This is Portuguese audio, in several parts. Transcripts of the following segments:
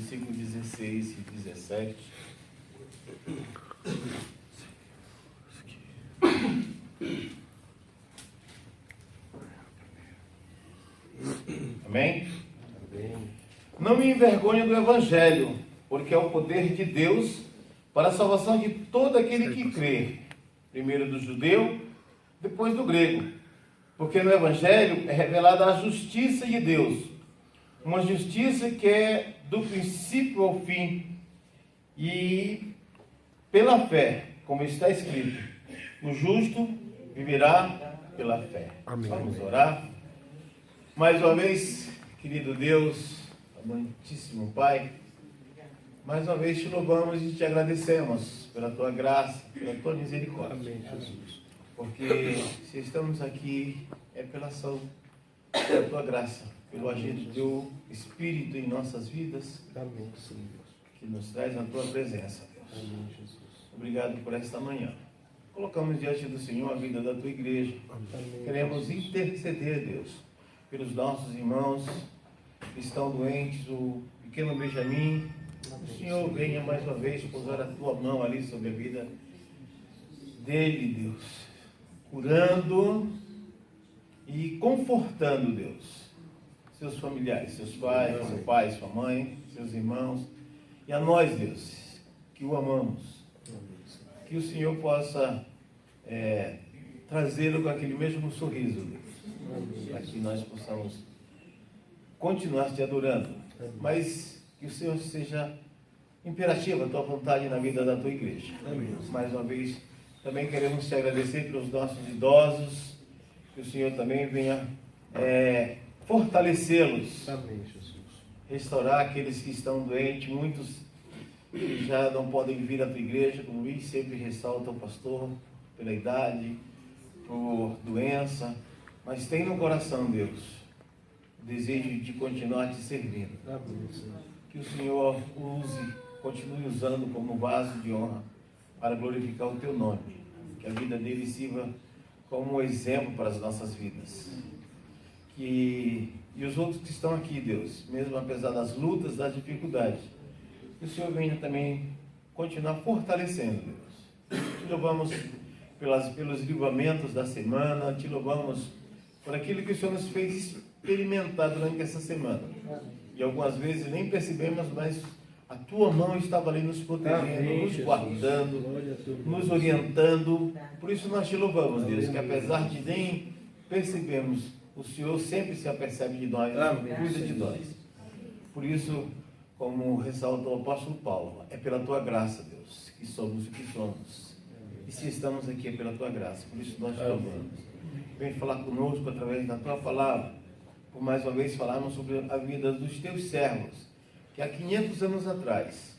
versículo 16 e 17. Amém? Não me envergonho do Evangelho, porque é o poder de Deus para a salvação de todo aquele que crê, primeiro do judeu, depois do grego. Porque no Evangelho é revelada a justiça de Deus, uma justiça que é do princípio ao fim, e pela fé, como está escrito, o justo viverá pela fé. Amém. Vamos orar. Mais uma vez, querido Deus, amantíssimo Pai, mais uma vez te louvamos e te agradecemos pela tua graça, pela tua misericórdia. Amém, Jesus. Porque se estamos aqui é pela ação da tua graça, pelo agir do teu Espírito em nossas vidas. Amém, Senhor. Que nos traz na tua presença, Deus. Amém, Jesus. Obrigado por esta manhã. Colocamos diante do Senhor a vida da tua igreja. Amém. Queremos interceder, Deus, pelos nossos irmãos que estão doentes, o pequeno Benjamin. O Senhor venha mais uma vez pousar a tua mão ali sobre a vida dele, Deus, curando e confortando, Deus, seus familiares, seus pais, seu pai, sua mãe, seus irmãos, e a nós, Deus, que o amamos, que o Senhor possa trazê-lo com aquele mesmo sorriso, Deus, para que nós possamos continuar te adorando, mas que o Senhor seja imperativa a tua vontade na vida da tua igreja. Amém. Mais uma vez, também queremos te agradecer pelos nossos idosos, que o Senhor também venha fortalecê-los. Amém, Jesus. Restaurar aqueles que estão doentes, muitos que já não podem vir à tua igreja, como Luiz sempre ressalta o pastor, pela idade, por doença, mas tem no coração, Deus, o desejo de continuar te servindo. Amém, Senhor. Que o Senhor continue usando como vaso de honra para glorificar o teu nome. Que a vida dele sirva como um exemplo para as nossas vidas. E os outros que estão aqui, Deus, mesmo apesar das lutas, das dificuldades, que o Senhor venha também continuar fortalecendo, Deus. Te louvamos pelos livramentos da semana, te louvamos por aquilo que o Senhor nos fez experimentar durante essa semana. E algumas vezes nem percebemos, mas a tua mão estava ali nos protegendo, amém, nos guardando, nos orientando. Por isso nós te louvamos, Deus, que apesar de nem percebermos, o Senhor sempre se apercebe de nós, cuida de nós. Por isso, como ressalta o apóstolo Paulo, é pela tua graça, Deus, que somos o que somos. E se estamos aqui é pela tua graça, por isso nós te louvamos. Vem falar conosco através da tua palavra. Por mais uma vez falarmos sobre a vida dos teus servos, que há 500 anos atrás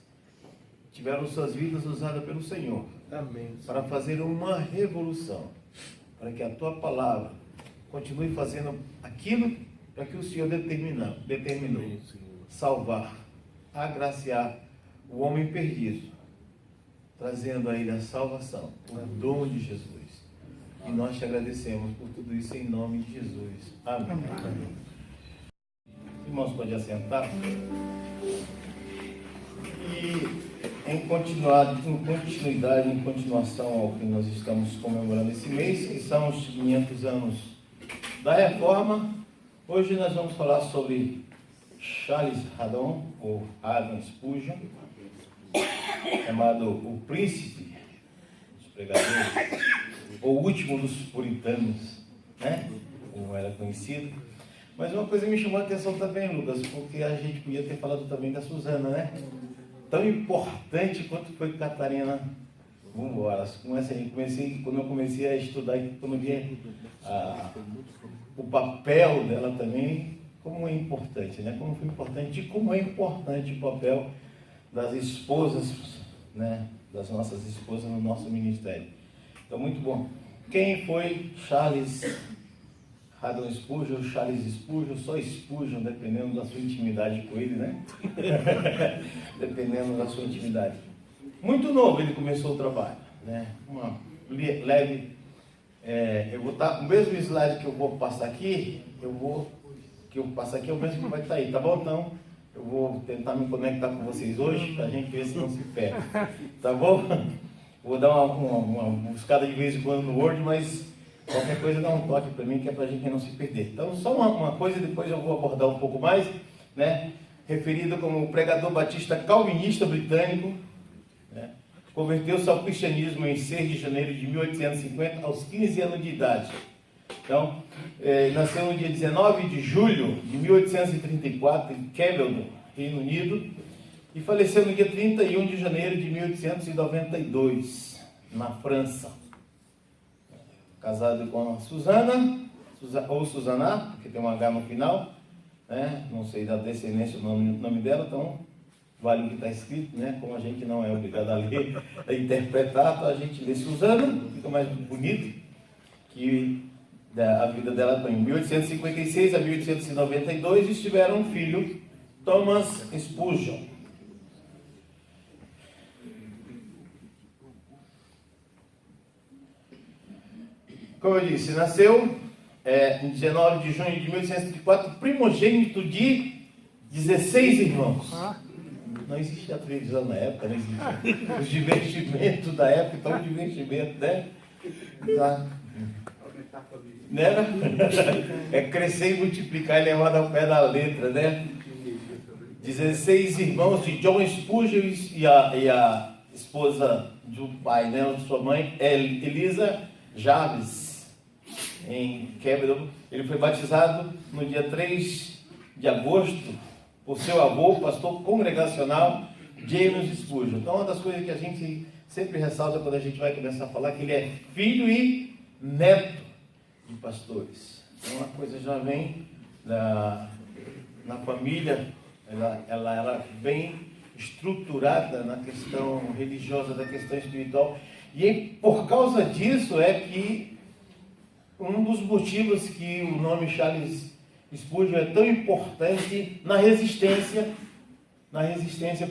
tiveram suas vidas usadas pelo Senhor. Amém. Para fazer uma revolução, para que a tua palavra continue fazendo aquilo para que o Senhor determinou, amém, salvar, agraciar o homem perdido, trazendo a ele a salvação, o dom de Jesus. E nós te agradecemos por tudo isso em nome de Jesus. Amém. Amém. Irmãos, pode assentar. E em continuação ao que nós estamos comemorando esse mês, que são os 500 anos da Reforma, hoje nós vamos falar sobre Charles Haddon, ou Haddon Spurgeon, chamado o príncipe dos pregadores, ou o último dos puritanos, né? Como era conhecido. Mas uma coisa me chamou a atenção também, Lucas, porque a gente podia ter falado também da Suzana, né? Tão importante quanto foi Catarina. Vamos embora. Quando eu comecei a estudar economia, o papel dela também, como é importante, né? Como foi importante e como é importante o papel das esposas, né? Das nossas esposas no nosso ministério. Então, muito bom. Quem foi Charles Haddon Spurgeon, Charles Spurgeon, só Spurgeon, dependendo da sua intimidade com ele, né? Dependendo da sua intimidade. Muito novo ele começou o trabalho, né? Uma leve, eu vou estar, o mesmo slide que eu vou passar aqui, é o mesmo que vai estar aí, tá bom? Então, Eu vou tentar me conectar com vocês hoje, para a gente ver se não se perde. Tá bom? Vou dar uma buscada de vez em quando no Word, mas qualquer coisa dá um toque para mim, que é para a gente não se perder. Então, só uma coisa, depois eu vou abordar um pouco mais, né? Referido como pregador batista calvinista britânico, né? Converteu-se ao cristianismo em 6 de janeiro de 1850, aos 15 anos de idade. Então, nasceu no dia 19 de julho de 1834, em Campbell, Reino Unido, e faleceu no dia 31 de janeiro de 1892, na França. Casado com a Susana, ou Susana, porque tem um H no final, né? Não sei da descendência do nome dela, então vale o que está escrito, né? Como a gente não é obrigado a ler, a interpretar, então a gente lê Susana, fica mais bonito, que a vida dela foi em 1856 a 1892, e tiveram um filho, Thomas Spurgeon. Como eu disse, nasceu em 19 de junho de 1834, primogênito de 16 irmãos. Não existia televisão na época, não existia. Os divertimentos da época, então de investimento, né? Né? É crescer e multiplicar e levar ao pé da letra, né? 16 irmãos de John Spurgeon e a esposa do pai, né? De sua mãe, Elisa Jarvis, em Campbell. Ele foi batizado no dia 3 de agosto por seu avô, pastor congregacional James Spurgeon. Então, uma das coisas que a gente sempre ressalta quando a gente vai começar a falar, que ele é filho e neto de pastores. Então, uma coisa já vem na família, ela era bem estruturada na questão religiosa, da questão espiritual, e por causa disso é que um dos motivos que o nome Charles Spurgeon é tão importante na resistência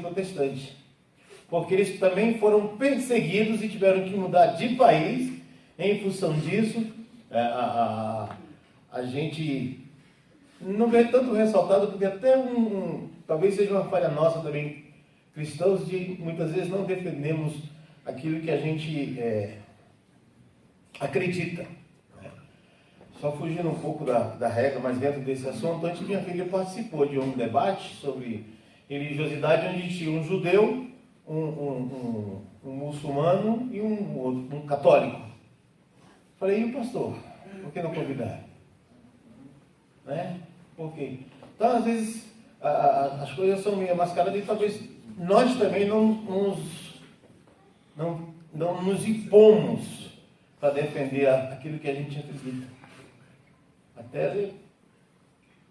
protestante, porque eles também foram perseguidos e tiveram que mudar de país. Em função disso, a gente não vê tanto ressaltado, porque até talvez seja uma falha nossa também, cristãos, de muitas vezes não defendemos aquilo que a gente acredita. Só fugindo um pouco da regra, mas dentro desse assunto, antes minha filha participou de um debate sobre religiosidade, onde tinha um judeu, um muçulmano e um católico. Falei, e o pastor? Por que não convidar? Né? Por quê? Então, às vezes, as coisas são meio mascaradas e talvez nós também não nos impomos para defender aquilo que a gente acredita.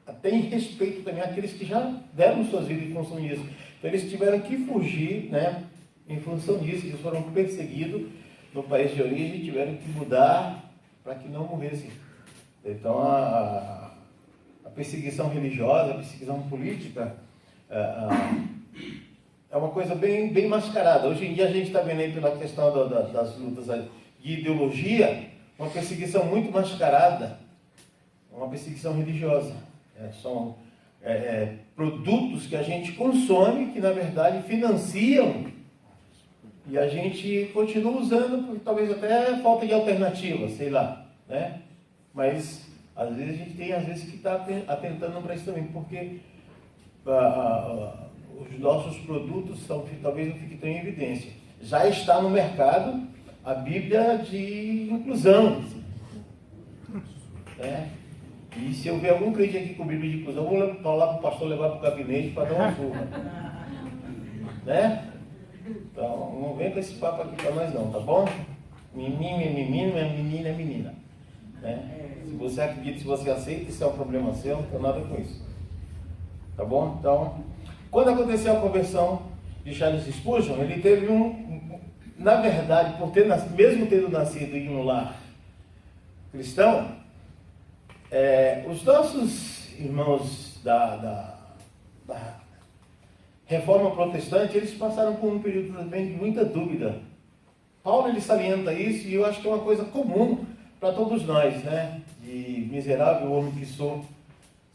Até em respeito também àqueles que já deram suas vidas em função disso. Então, eles tiveram que fugir, né, em função disso. Eles foram perseguidos no país de origem e tiveram que mudar para que não morressem. Então, a perseguição religiosa, a perseguição política é uma coisa bem mascarada. Hoje em dia a gente está vendo aí pela questão das lutas de ideologia, uma perseguição muito mascarada, uma perseguição religiosa. São produtos que a gente consome, que na verdade financiam, e a gente continua usando, porque talvez até falta de alternativa, sei lá, né? Mas às vezes a gente tem que estar atentando para isso também, porque os nossos produtos talvez não fiquem tão em evidência. Já está no mercado a Bíblia de inclusão, né? E se eu ver algum crente aqui com Bíblia de inclusão, eu vou falar para o pastor levar para o gabinete para dar uma surra, né? Então, não vem com esse papo aqui para nós não, tá bom? Menino é menino, menina é menina, né? Se você acredita, se você aceita, isso é um problema seu, não tem nada com isso, tá bom? Então, quando aconteceu a conversão de Charles Spurgeon, ele teve na verdade, mesmo tendo nascido em um lar cristão, os nossos irmãos da Reforma Protestante, eles passaram por um período também de muita dúvida. Paulo, ele salienta isso, e eu acho que é uma coisa comum para todos nós, né? De miserável homem que sou.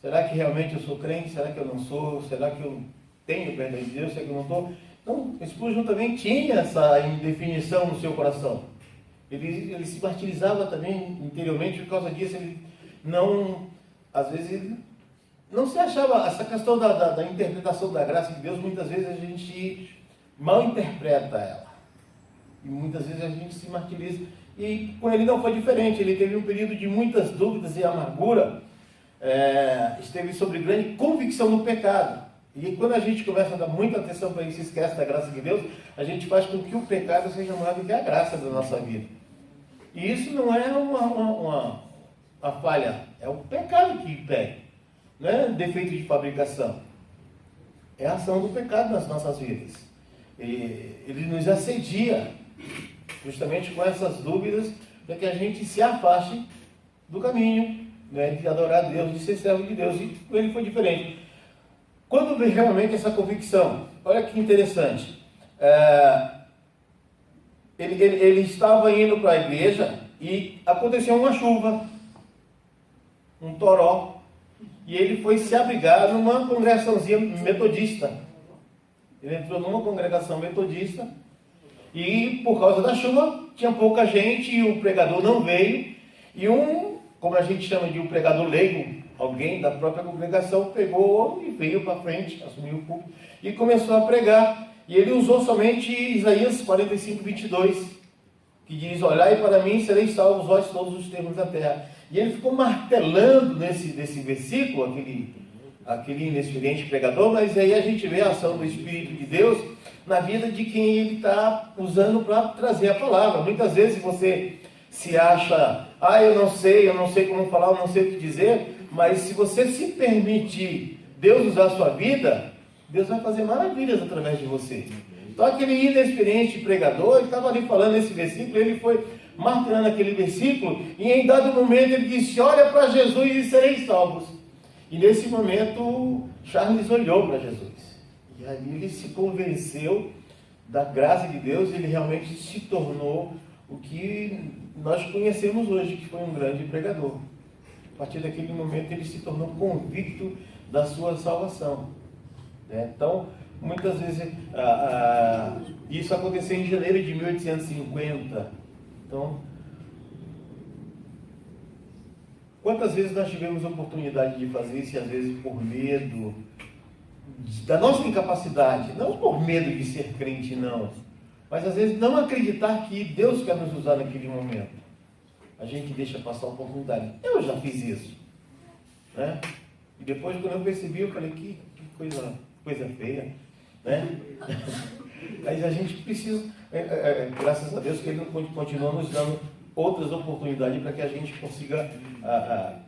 Será que realmente eu sou crente? Será que eu não sou? Será que eu tenho perdão de Deus, se é que eu não estou. Então, Spurgeon também tinha essa indefinição no seu coração. Ele se martirizava também interiormente por causa disso. Ele não, às vezes, ele não se achava. Essa questão da interpretação da graça de Deus, muitas vezes a gente mal interpreta ela. E muitas vezes a gente se martiriza. E com ele não foi diferente. Ele teve um período de muitas dúvidas e amargura. Esteve sobre grande convicção no pecado. E quando a gente começa a dar muita atenção para isso e esquece da graça de Deus, a gente faz com que o pecado seja maior do que a graça da nossa vida. E isso não é uma falha, é o pecado que impede, não é defeito de fabricação, é a ação do pecado nas nossas vidas. E ele nos assedia justamente com essas dúvidas para que a gente se afaste do caminho, né, de adorar a Deus, de ser servo de Deus. E com ele foi diferente. Quando veio realmente essa convicção, olha que interessante, ele estava indo para a igreja e aconteceu uma chuva, um toró, e ele foi se abrigar numa congregaçãozinha metodista. Ele entrou numa congregação metodista e por causa da chuva tinha pouca gente e o pregador não veio, e como a gente chama de um pregador leigo, alguém da própria congregação pegou e veio para frente, assumiu o púlpito e começou a pregar. E ele usou somente Isaías 45, 22, que diz: olhai para mim, sereis salvos vós todos os termos da terra. E ele ficou martelando nesse versículo, aquele inexperiente pregador, mas aí a gente vê a ação do Espírito de Deus na vida de quem ele está usando para trazer a palavra. Muitas vezes você se acha, eu não sei como falar, eu não sei o que dizer, mas se você se permitir Deus usar a sua vida, Deus vai fazer maravilhas através de você. Então aquele inexperiente pregador, ele estava ali falando esse versículo, ele foi martelando aquele versículo, e em dado momento ele disse: olha para Jesus e sereis salvos. E nesse momento Charles olhou para Jesus, e ali ele se convenceu da graça de Deus, e ele realmente se tornou o que nós conhecemos hoje, que foi um grande pregador. A partir daquele momento ele se tornou convicto da sua salvação. Então, muitas vezes, isso aconteceu em janeiro de 1850. Então, quantas vezes nós tivemos a oportunidade de fazer isso, e às vezes por medo da nossa incapacidade, não por medo de ser crente, não, mas às vezes não acreditar que Deus quer nos usar naquele momento. A gente deixa passar a oportunidade. Eu já fiz isso, né? E depois, quando eu percebi, eu falei: que coisa feia, né? Mas a gente precisa, graças a Deus, que Ele continua nos dando outras oportunidades para que a gente consiga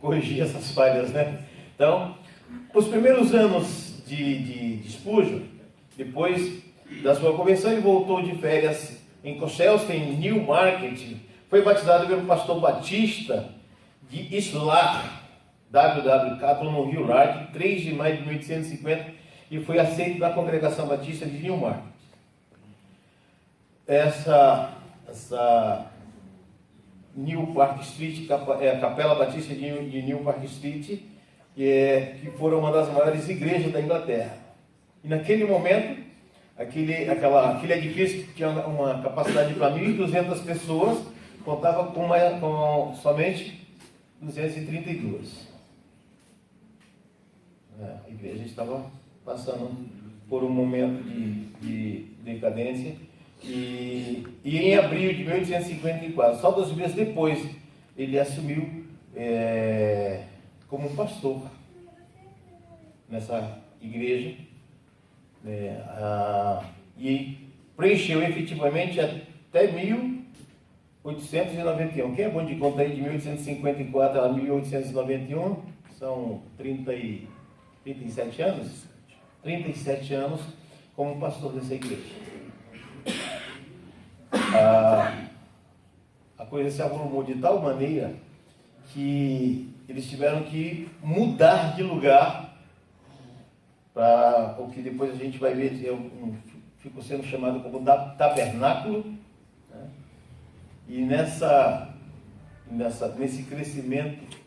corrigir essas falhas, né? Então, os primeiros anos de Spurgeon, depois da sua convenção, ele voltou de férias em Cochelston, em Newmarket. Foi batizado pelo pastor Batista de Islar, W.W. Kaplan, no Rio Largo, 3 de maio de 1850, e foi aceito na congregação batista de Newmarket. Essa New Park Street, a Capela Batista de New Park Street, que foram uma das maiores igrejas da Inglaterra. E naquele momento, aquele edifício que tinha uma capacidade para 1.200 pessoas, contava com somente 232. A igreja estava passando por um momento de decadência, e em abril de 1854, só 2 meses depois, ele assumiu como pastor nessa igreja, e preencheu efetivamente até 1891. Quem é bom de conta aí, de 1854 a 1891? São 37 anos? 37 anos como pastor dessa igreja. A coisa se avolumou de tal maneira que eles tiveram que mudar de lugar, para o que depois a gente vai ver, ficou sendo chamado como tabernáculo, né? E nesse crescimento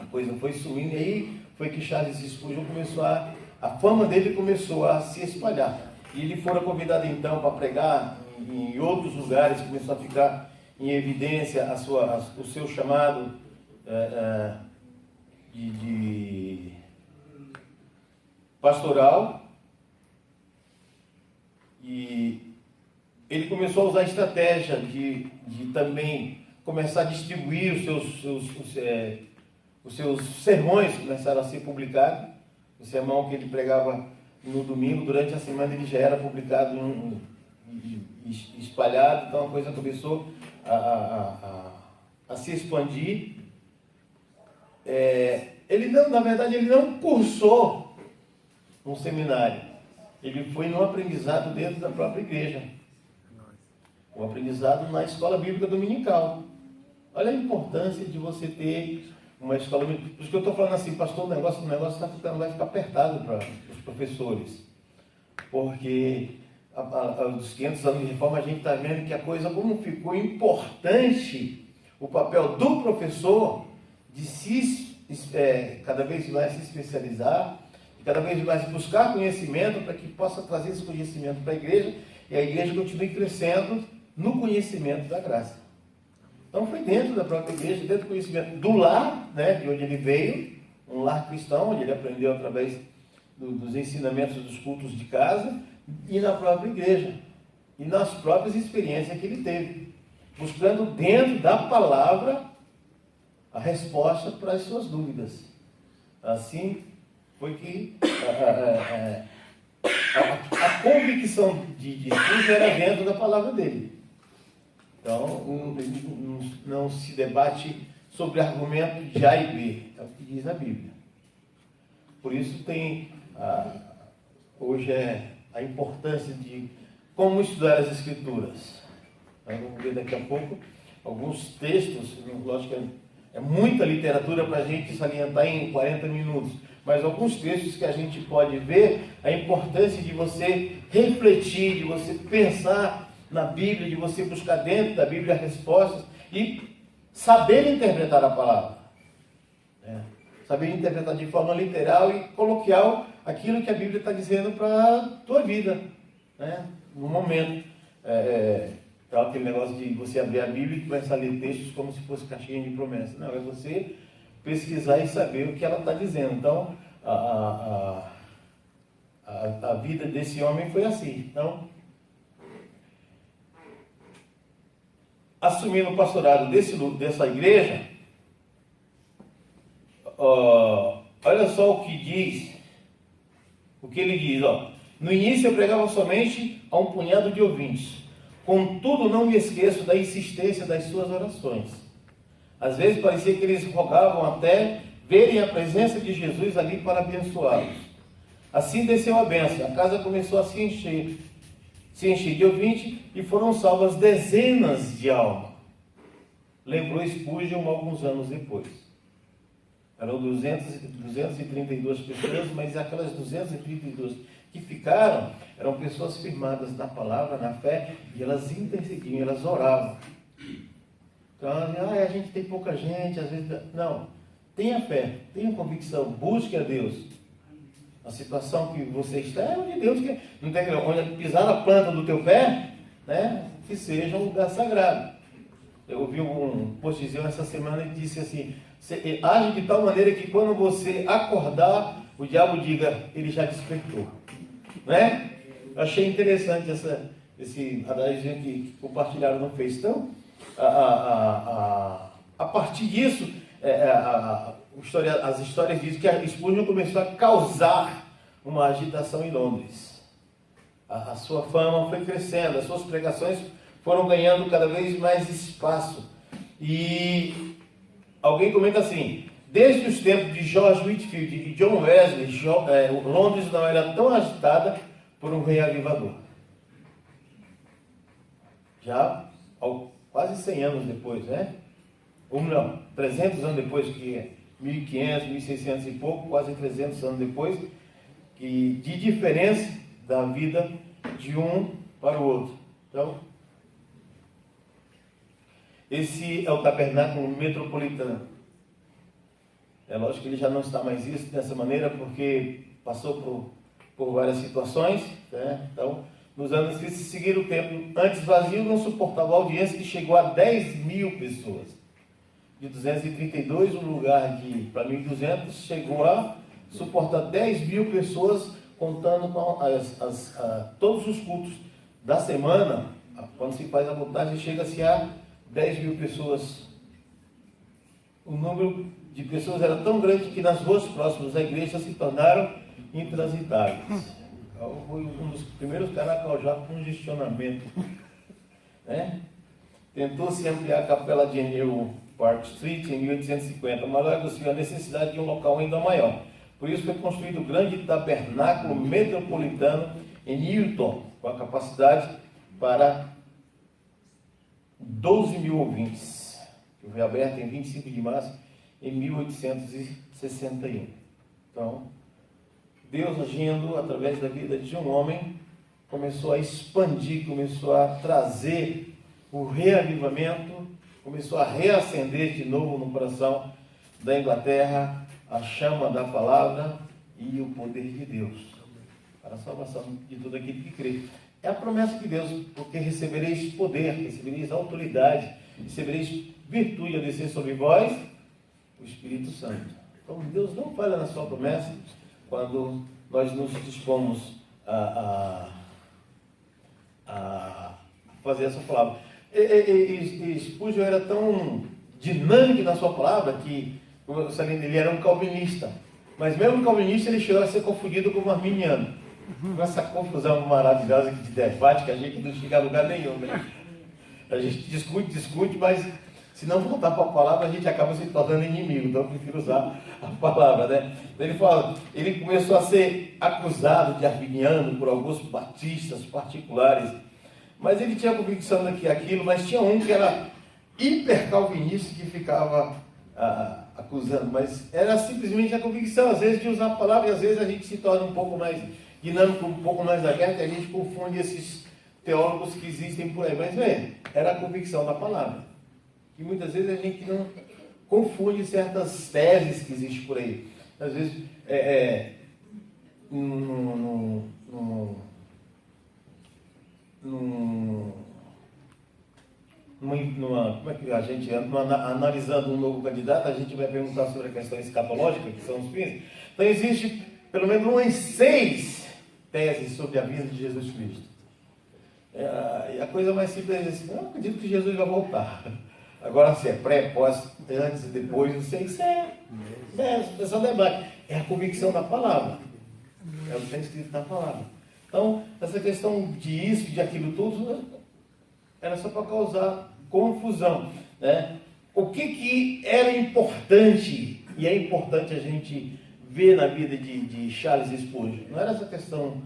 a coisa foi subindo, e aí foi que Charles Spurgeon começou a a fama dele começou a se espalhar. E ele fora convidado então para pregar em outros lugares, começou a ficar em evidência o seu chamado de pastoral. E ele começou a usar a estratégia de também começar a distribuir os seus sermões, começaram a ser publicados. O sermão que ele pregava no domingo, durante a semana ele já era publicado espalhado, então a coisa começou a se expandir. Na verdade, ele não cursou um seminário, ele foi num aprendizado dentro da própria igreja, um aprendizado na escola bíblica dominical. Olha a importância de você ter uma escola bíblica. Por isso que eu estou falando assim, pastor, o negócio vai ficar apertado para os professores, porque dos 500 anos de reforma a gente está vendo que a coisa, como ficou importante o papel do professor de cada vez mais se especializar, cada vez mais buscar conhecimento para que possa trazer esse conhecimento para a igreja e a igreja continue crescendo no conhecimento da graça. Então foi dentro da própria igreja, dentro do conhecimento do lar, né, de onde ele veio, um lar cristão, onde ele aprendeu através dos ensinamentos dos cultos de casa, e na própria igreja, e nas próprias experiências que ele teve, buscando dentro da palavra a resposta para as suas dúvidas. Assim foi que a convicção de estudo era dentro da palavra dele. Então, não se debate sobre argumento de A e B, é o que diz a Bíblia. Por isso tem, hoje a importância de como estudar as Escrituras. Nós vamos ver daqui a pouco alguns textos, lógico que é muita literatura para a gente salientar em 40 minutos, mas alguns textos que a gente pode ver a importância de você refletir, de você pensar na Bíblia, de você buscar dentro da Bíblia respostas e saber interpretar a palavra. Saber interpretar de forma literal e coloquial aquilo que a Bíblia está dizendo para a tua vida, no momento. Então, aquele negócio de você abrir a Bíblia e começar a ler textos como se fosse caixinha de promessa. Não, é você pesquisar e saber o que ela está dizendo. Então, a vida desse homem foi assim. Então, assumindo o pastorado dessa igreja, olha só o que ele diz. No início eu pregava somente a um punhado de ouvintes. Contudo, não me esqueço da insistência das suas orações. Às vezes parecia que eles rogavam até verem a presença de Jesus ali para abençoá-los. Assim desceu a bênção. A casa começou a se encher de ouvintes e foram salvas dezenas de almas. Lembrou Spurgeon alguns anos depois. Eram 232 pessoas, mas aquelas 232 que ficaram eram pessoas firmadas na palavra, na fé, e elas intercediam, elas oravam. Então, a gente tem pouca gente, às vezes... Não, tenha fé, tenha convicção, busque a Deus. A situação que você está é onde Deus quer. Não tem onde pisar a planta do teu pé, que seja um lugar sagrado. Eu ouvi um postzinho essa semana e disse assim: age de tal maneira que quando você acordar, o diabo diga, ele já despertou. Eu achei interessante esse adagio que compartilharam no Face. Então, a partir disso, as histórias dizem que a Spurgeon começou a causar uma agitação em Londres. A sua fama foi crescendo, as suas pregações foram ganhando cada vez mais espaço. E alguém comenta assim: desde os tempos de George Whitefield e John Wesley, Londres não era tão agitada por um reavivador. Já quase 100 anos depois, ou não, 300 anos depois, que é 1500, 1600 e pouco, quase 300 anos depois, de diferença da vida de um para o outro. Então, esse é o tabernáculo metropolitano. É lógico que ele já não está mais isso dessa maneira, porque passou por várias situações, né? Então, nos anos que se seguiram, o templo antes vazio não suportava a audiência, que chegou a 10 mil pessoas. De 232, um lugar de para 1.200, chegou a suportar 10 mil pessoas, contando com todos os cultos da semana. Quando se faz a montagem, chega-se a 10 mil pessoas. O número de pessoas era tão grande que nas ruas próximas à igreja se tornaram intransitáveis. Foi um dos primeiros Caracol já com congestionamento, né? Tentou-se ampliar a capela de New Park Street em 1850, mas logo se viu a necessidade de um local ainda maior. Por isso foi construído o grande tabernáculo metropolitano em Newton, com a capacidade para 12 mil ouvintes, que foi aberto em 25 de março de 1861. Então, Deus agindo através da vida de um homem, começou a expandir, começou a trazer o reavivamento, começou a reacender de novo no coração da Inglaterra a chama da palavra e o poder de Deus para a salvação de todo aquele que crê. É a promessa de Deus, porque recebereis poder, recebereis autoridade, recebereis virtude a descer sobre vós, o Espírito Santo. Então Deus não falha na sua promessa quando nós nos dispomos a fazer essa palavra. Spurgeon era tão dinâmico na sua palavra que ele era um calvinista, mas mesmo calvinista ele chegou a ser confundido com um arminiano, com essa confusão maravilhosa de debate que a gente não chega a lugar nenhum, né? A gente discute, mas se não voltar para a palavra a gente acaba se tornando inimigo, então eu prefiro usar a palavra, né? Ele começou a ser acusado de arminiano por alguns batistas particulares, mas ele tinha convicção daquilo, mas tinha um que era hipercalvinista que ficava acusando, mas era simplesmente a convicção, às vezes, de usar a palavra, e às vezes a gente se torna um pouco mais dinâmico, um pouco mais aberto, e a gente confunde esses teólogos que existem por aí, mas era a convicção da palavra, e muitas vezes a gente não confunde certas teses que existem por aí, às vezes como é que a gente, analisando um novo candidato, a gente vai perguntar sobre a questão escatológica, que são os fins. Então existe pelo menos umas 6 teses sobre a vinda de Jesus Cristo. E a coisa mais simples é assim: eu acredito que Jesus vai voltar. Agora, se é pré, pós, antes e depois, não sei, isso é só debate. É a convicção da palavra. É o que está escrito na palavra. Então, essa questão de isso, de aquilo tudo, era só para causar confusão, né? O que era importante, e é importante a gente ver na vida de Charles Spurgeon, não era essa questão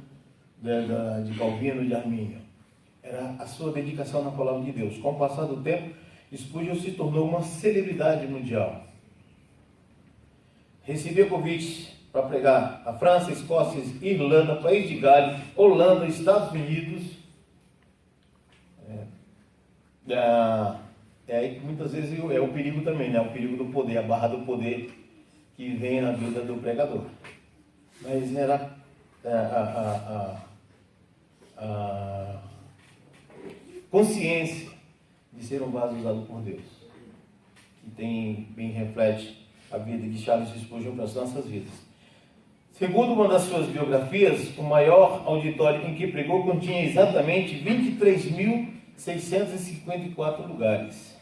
de Calvino, de Armínio, era a sua dedicação na palavra de Deus. Com o passar do tempo, Spurgeon se tornou uma celebridade mundial. Recebeu convites para pregar a França, Escócia, Irlanda, País de Gales, Holanda, Estados Unidos. Aí que muitas vezes é o perigo também, né? O perigo do poder, a barra do poder que vem na vida do pregador. Mas era a consciência de ser um vaso usado por Deus, que bem reflete a vida de Charles Spurgeon para as nossas vidas. Segundo uma das suas biografias, o maior auditório em que pregou continha exatamente 23.654 lugares.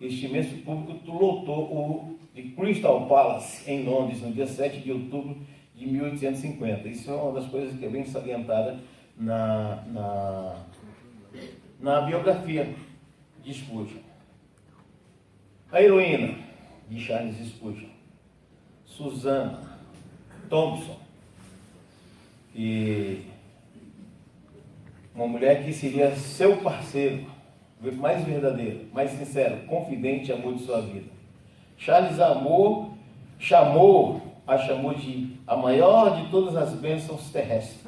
Este imenso público lotou o de Crystal Palace, em Londres, no dia 7 de outubro de 1850. Isso é uma das coisas que é bem salientada na biografia de Spurgeon. A heroína de Charles Spurgeon, Susana Thompson, e uma mulher que seria seu parceiro, mais verdadeiro, mais sincero, confidente e amor de sua vida. Charles chamou de a maior de todas as bênçãos terrestres.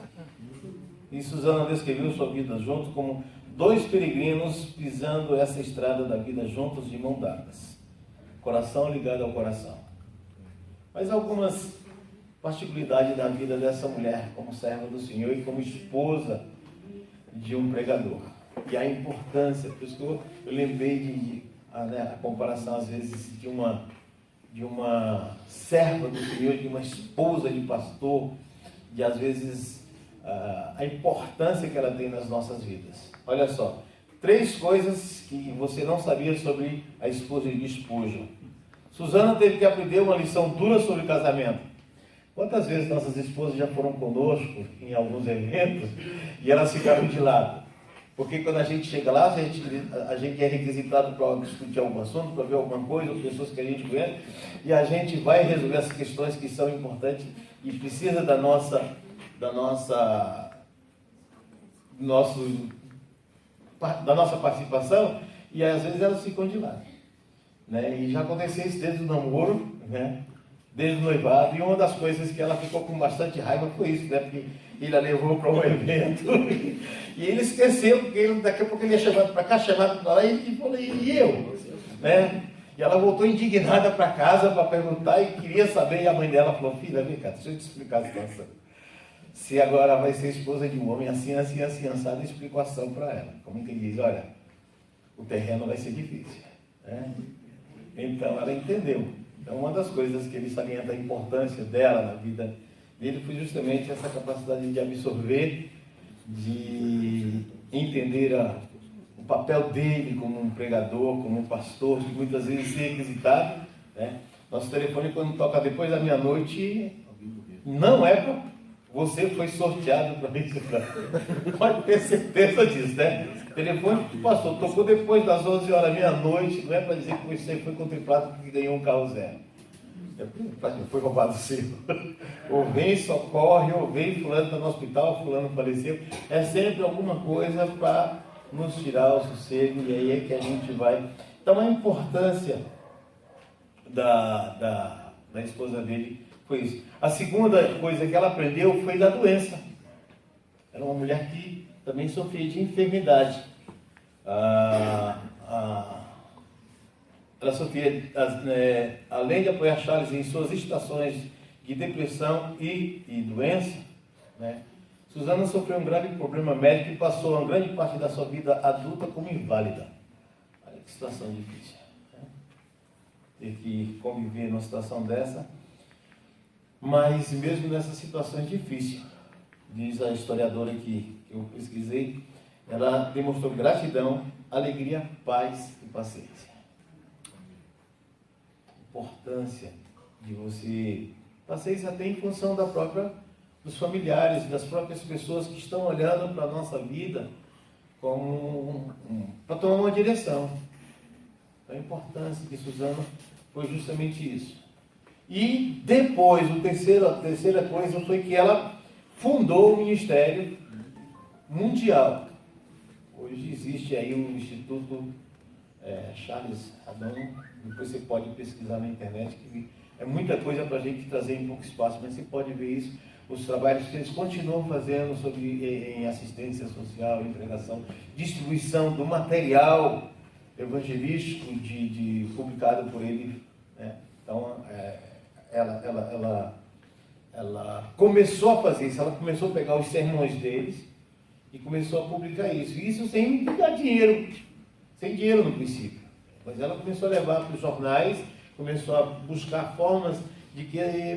E Susana descreveu sua vida junto como 2 peregrinos pisando essa estrada da vida juntos de mão dadas, coração ligado ao coração. Mas algumas particularidade da vida dessa mulher como serva do Senhor e como esposa de um pregador. E a importância, por isso que eu lembrei a comparação às vezes de uma serva do Senhor, de uma esposa de pastor, de às vezes a importância que ela tem nas nossas vidas. Olha só, 3 coisas que você não sabia sobre a esposa de Spurgeon. Suzana teve que aprender uma lição dura sobre casamento. Quantas vezes nossas esposas já foram conosco em alguns eventos e elas ficaram de lado? Porque quando a gente chega lá, a gente é requisitado para discutir algum assunto, para ver alguma coisa, ou pessoas que a gente conhece, e a gente vai resolver essas questões que são importantes e precisa da nossa participação, e às vezes elas ficam de lado. Né? E já aconteceu isso desde o namoro, né? Desde o noivado, e uma das coisas que ela ficou com bastante raiva foi isso, né? Porque ele a levou para um evento e ele esqueceu, porque daqui a pouco ele ia chamado para cá, chamado para lá, e ele falou, e eu? Né? E ela voltou indignada para casa para perguntar e queria saber, e a mãe dela falou, filha, vem cá, deixa eu te explicar a situação. Se agora vai ser esposa de um homem assim, assim, assim, assado, explicação para ela. Como que ele diz, olha, o terreno vai ser difícil. Né? Então ela entendeu. Então uma das coisas que ele salienta a importância dela na vida dele foi justamente essa capacidade de absorver, de entender o papel dele como um pregador, como um pastor, que muitas vezes é requisitado. Né? Nosso telefone, quando toca depois da meia-noite, não é para você foi sorteado para isso. Pode ter certeza disso, né? O telefone que passou, tocou depois das 11 horas, meia-noite, não é para dizer que você foi contemplado porque ganhou um carro zero. Foi roubado o seu. Ou vem, socorre, ou vem, fulano está no hospital, fulano faleceu. É sempre alguma coisa para nos tirar o sossego, e aí é que a gente vai. Então a importância da esposa dele foi isso. A segunda coisa que ela aprendeu foi da doença. Era uma mulher que também sofria de enfermidade. Ela sofria, além de apoiar Charles em suas estações de depressão e doença, né? Suzana sofreu um grave problema médico e passou uma grande parte da sua vida adulta como inválida. Olha que situação difícil, né? Ter que conviver numa situação dessa. Mas mesmo nessa situação difícil, diz a historiadora que eu pesquisei, ela demonstrou gratidão, alegria, paz e paciência. Importância de você, paciência até em função dos familiares, das próprias pessoas que estão olhando para a nossa vida como para tomar uma direção. A importância de Suzana foi justamente isso. E depois, a terceira coisa foi que ela fundou o Ministério Mundial. Hoje existe aí um Instituto Charles Haddon, depois você pode pesquisar na internet, que é muita coisa para a gente trazer em pouco espaço, mas você pode ver isso, os trabalhos que eles continuam fazendo em assistência social, em pregação, distribuição do material evangelístico publicado por ele, né? Então, ela começou a fazer isso, ela começou a pegar os sermões deles e começou a publicar isso. E isso sem dar dinheiro, sem dinheiro no princípio. Mas ela começou a levar para os jornais, começou a buscar formas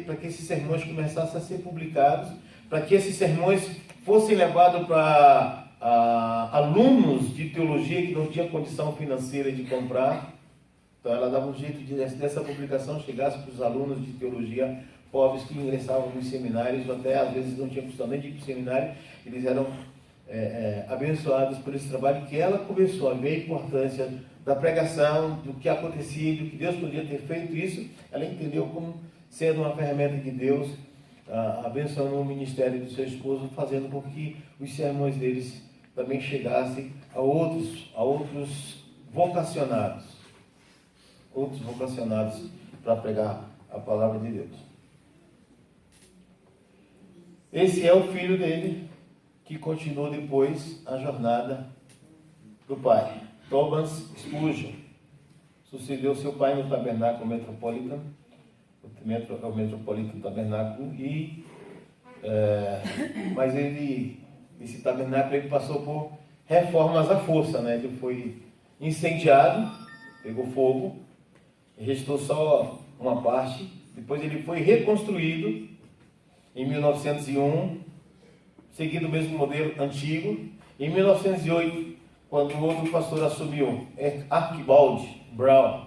para que esses sermões começassem a ser publicados, para que esses sermões fossem levados para alunos de teologia que não tinham condição financeira de comprar. Então ela dava um jeito de dessa publicação chegasse para os alunos de teologia pobres que ingressavam nos seminários, ou até às vezes não tinham condição nem de ir para o seminário, eles eram abençoados por esse trabalho, que ela começou a ver a importância da pregação, do que acontecia, do que Deus podia ter feito isso. Ela entendeu como sendo uma ferramenta de Deus, abençoando o ministério do seu esposo, fazendo com que os sermões deles também chegassem a outros vocacionados para pregar a palavra de Deus. Esse é o filho dele, que continuou depois a jornada do pai. Thomas Spurgeon sucedeu seu pai no tabernáculo Metropolitan, o Metropolitano Tabernáculo, mas esse tabernáculo ele passou por reformas à força, né? Ele foi incendiado, pegou fogo, restou só uma parte, depois ele foi reconstruído em 1901, seguindo o mesmo modelo antigo. Em 1908, quando o outro pastor assumiu, Archibald Brown.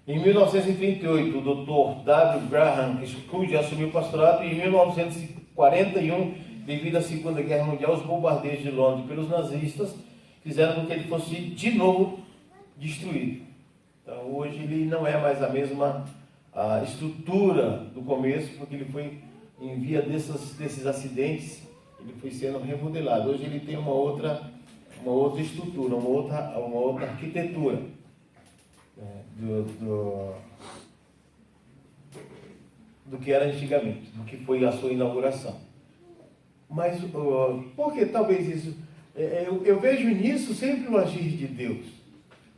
Em 1938, o Dr. W. Graham Scrooge assumiu o pastorado, e em 1941, devido à Segunda Guerra Mundial, os bombardeios de Londres pelos nazistas fizeram com que ele fosse de novo destruído. Então, hoje ele não é mais a mesma estrutura do começo, porque ele foi, em via desses acidentes, ele foi sendo remodelado. Hoje ele tem uma outra estrutura, uma outra arquitetura do que era antigamente, do que foi a sua inauguração. Mas por que talvez isso? Eu vejo nisso sempre o agir de Deus.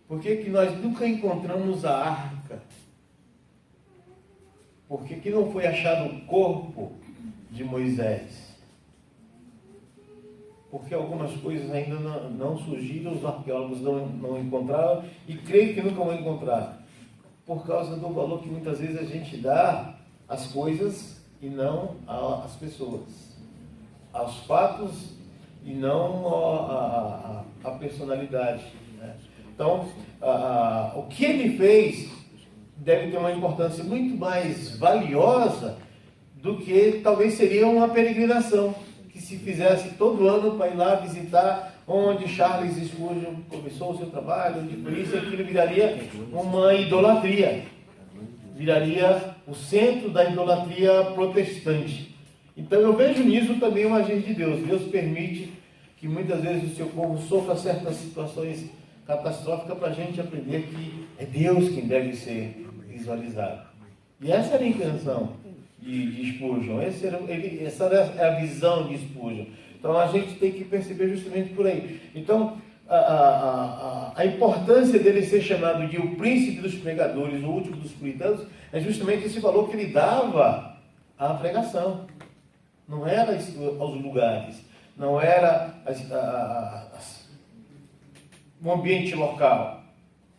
Por que nós nunca encontramos a arca? Por que não foi achado o corpo de Moisés? Porque algumas coisas ainda não surgiram, os arqueólogos não encontraram, e creio que nunca vão encontrar, por causa do valor que muitas vezes a gente dá às coisas e não às pessoas, aos fatos e não à personalidade, né? Então, o que ele fez deve ter uma importância muito mais valiosa do que talvez seria uma peregrinação que se fizesse todo ano para ir lá visitar onde Charles Spurgeon começou o seu trabalho, onde por isso aquilo viraria uma idolatria, viraria o centro da idolatria protestante. Então eu vejo nisso também um agir de Deus. Deus permite que muitas vezes o seu povo sofra certas situações catastróficas para a gente aprender que é Deus quem deve ser visualizado. E essa era a intenção de Spurgeon, essa era a visão de Spurgeon. Então a gente tem que perceber justamente por aí. Então a importância dele ser chamado de o príncipe dos pregadores, o último dos puritanos, é justamente esse valor que ele dava à pregação. Não era aos lugares, não era o ambiente local,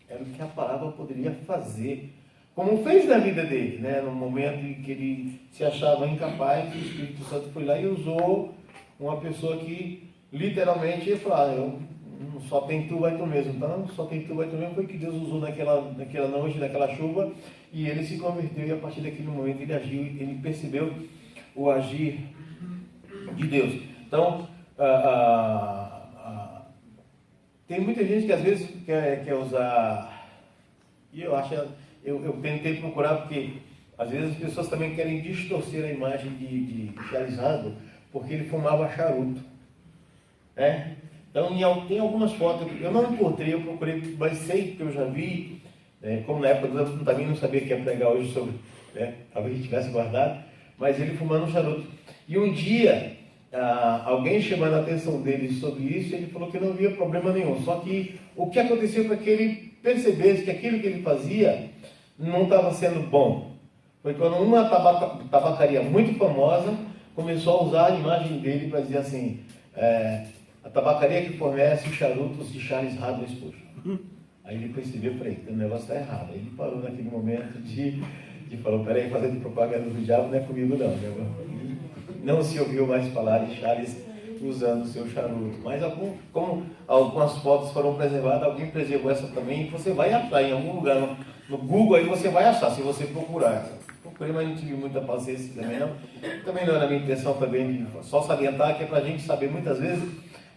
era o que a palavra poderia fazer, como fez na vida dele, né? No momento em que ele se achava incapaz, o Espírito Santo foi lá e usou uma pessoa que literalmente ia falar, só tem tu, vai tu mesmo. Então, só tem tu, vai tu mesmo, foi que Deus usou naquela noite, naquela chuva, e ele se converteu, e a partir daquele momento ele agiu, ele percebeu o agir de Deus. Então, tem muita gente que às vezes quer usar, e eu tentei procurar, porque às vezes as pessoas também querem distorcer a imagem de Charles Haddon, porque ele fumava charuto, né? Então tem algumas fotos, eu não encontrei, eu procurei, mas sei que eu já vi, né? Como na época eu também não sabia que ia pregar hoje sobre, né? Talvez a gente tivesse guardado, mas ele fumando um charuto. E um dia, alguém chamando a atenção dele sobre isso, ele falou que não havia problema nenhum, só que o que aconteceu para que ele percebesse que aquilo que ele fazia não estava sendo bom. Foi quando uma tabacaria muito famosa começou a usar a imagem dele para dizer assim, a tabacaria que fornece os charutos de Charles Haddon Spurgeon. Aí ele percebeu, falei, o negócio está errado. Aí ele parou naquele momento de falar, peraí, fazendo propaganda do diabo não é comigo não. Não se ouviu mais falar de Charles usando o seu charuto. Mas como algumas fotos foram preservadas, alguém preservou essa também, e você vai achar em algum lugar no Google, aí você vai achar, se você procurar. Procurei, mas não tive muita paciência também não. Também não era a minha intenção também de só salientar, que é para a gente saber muitas vezes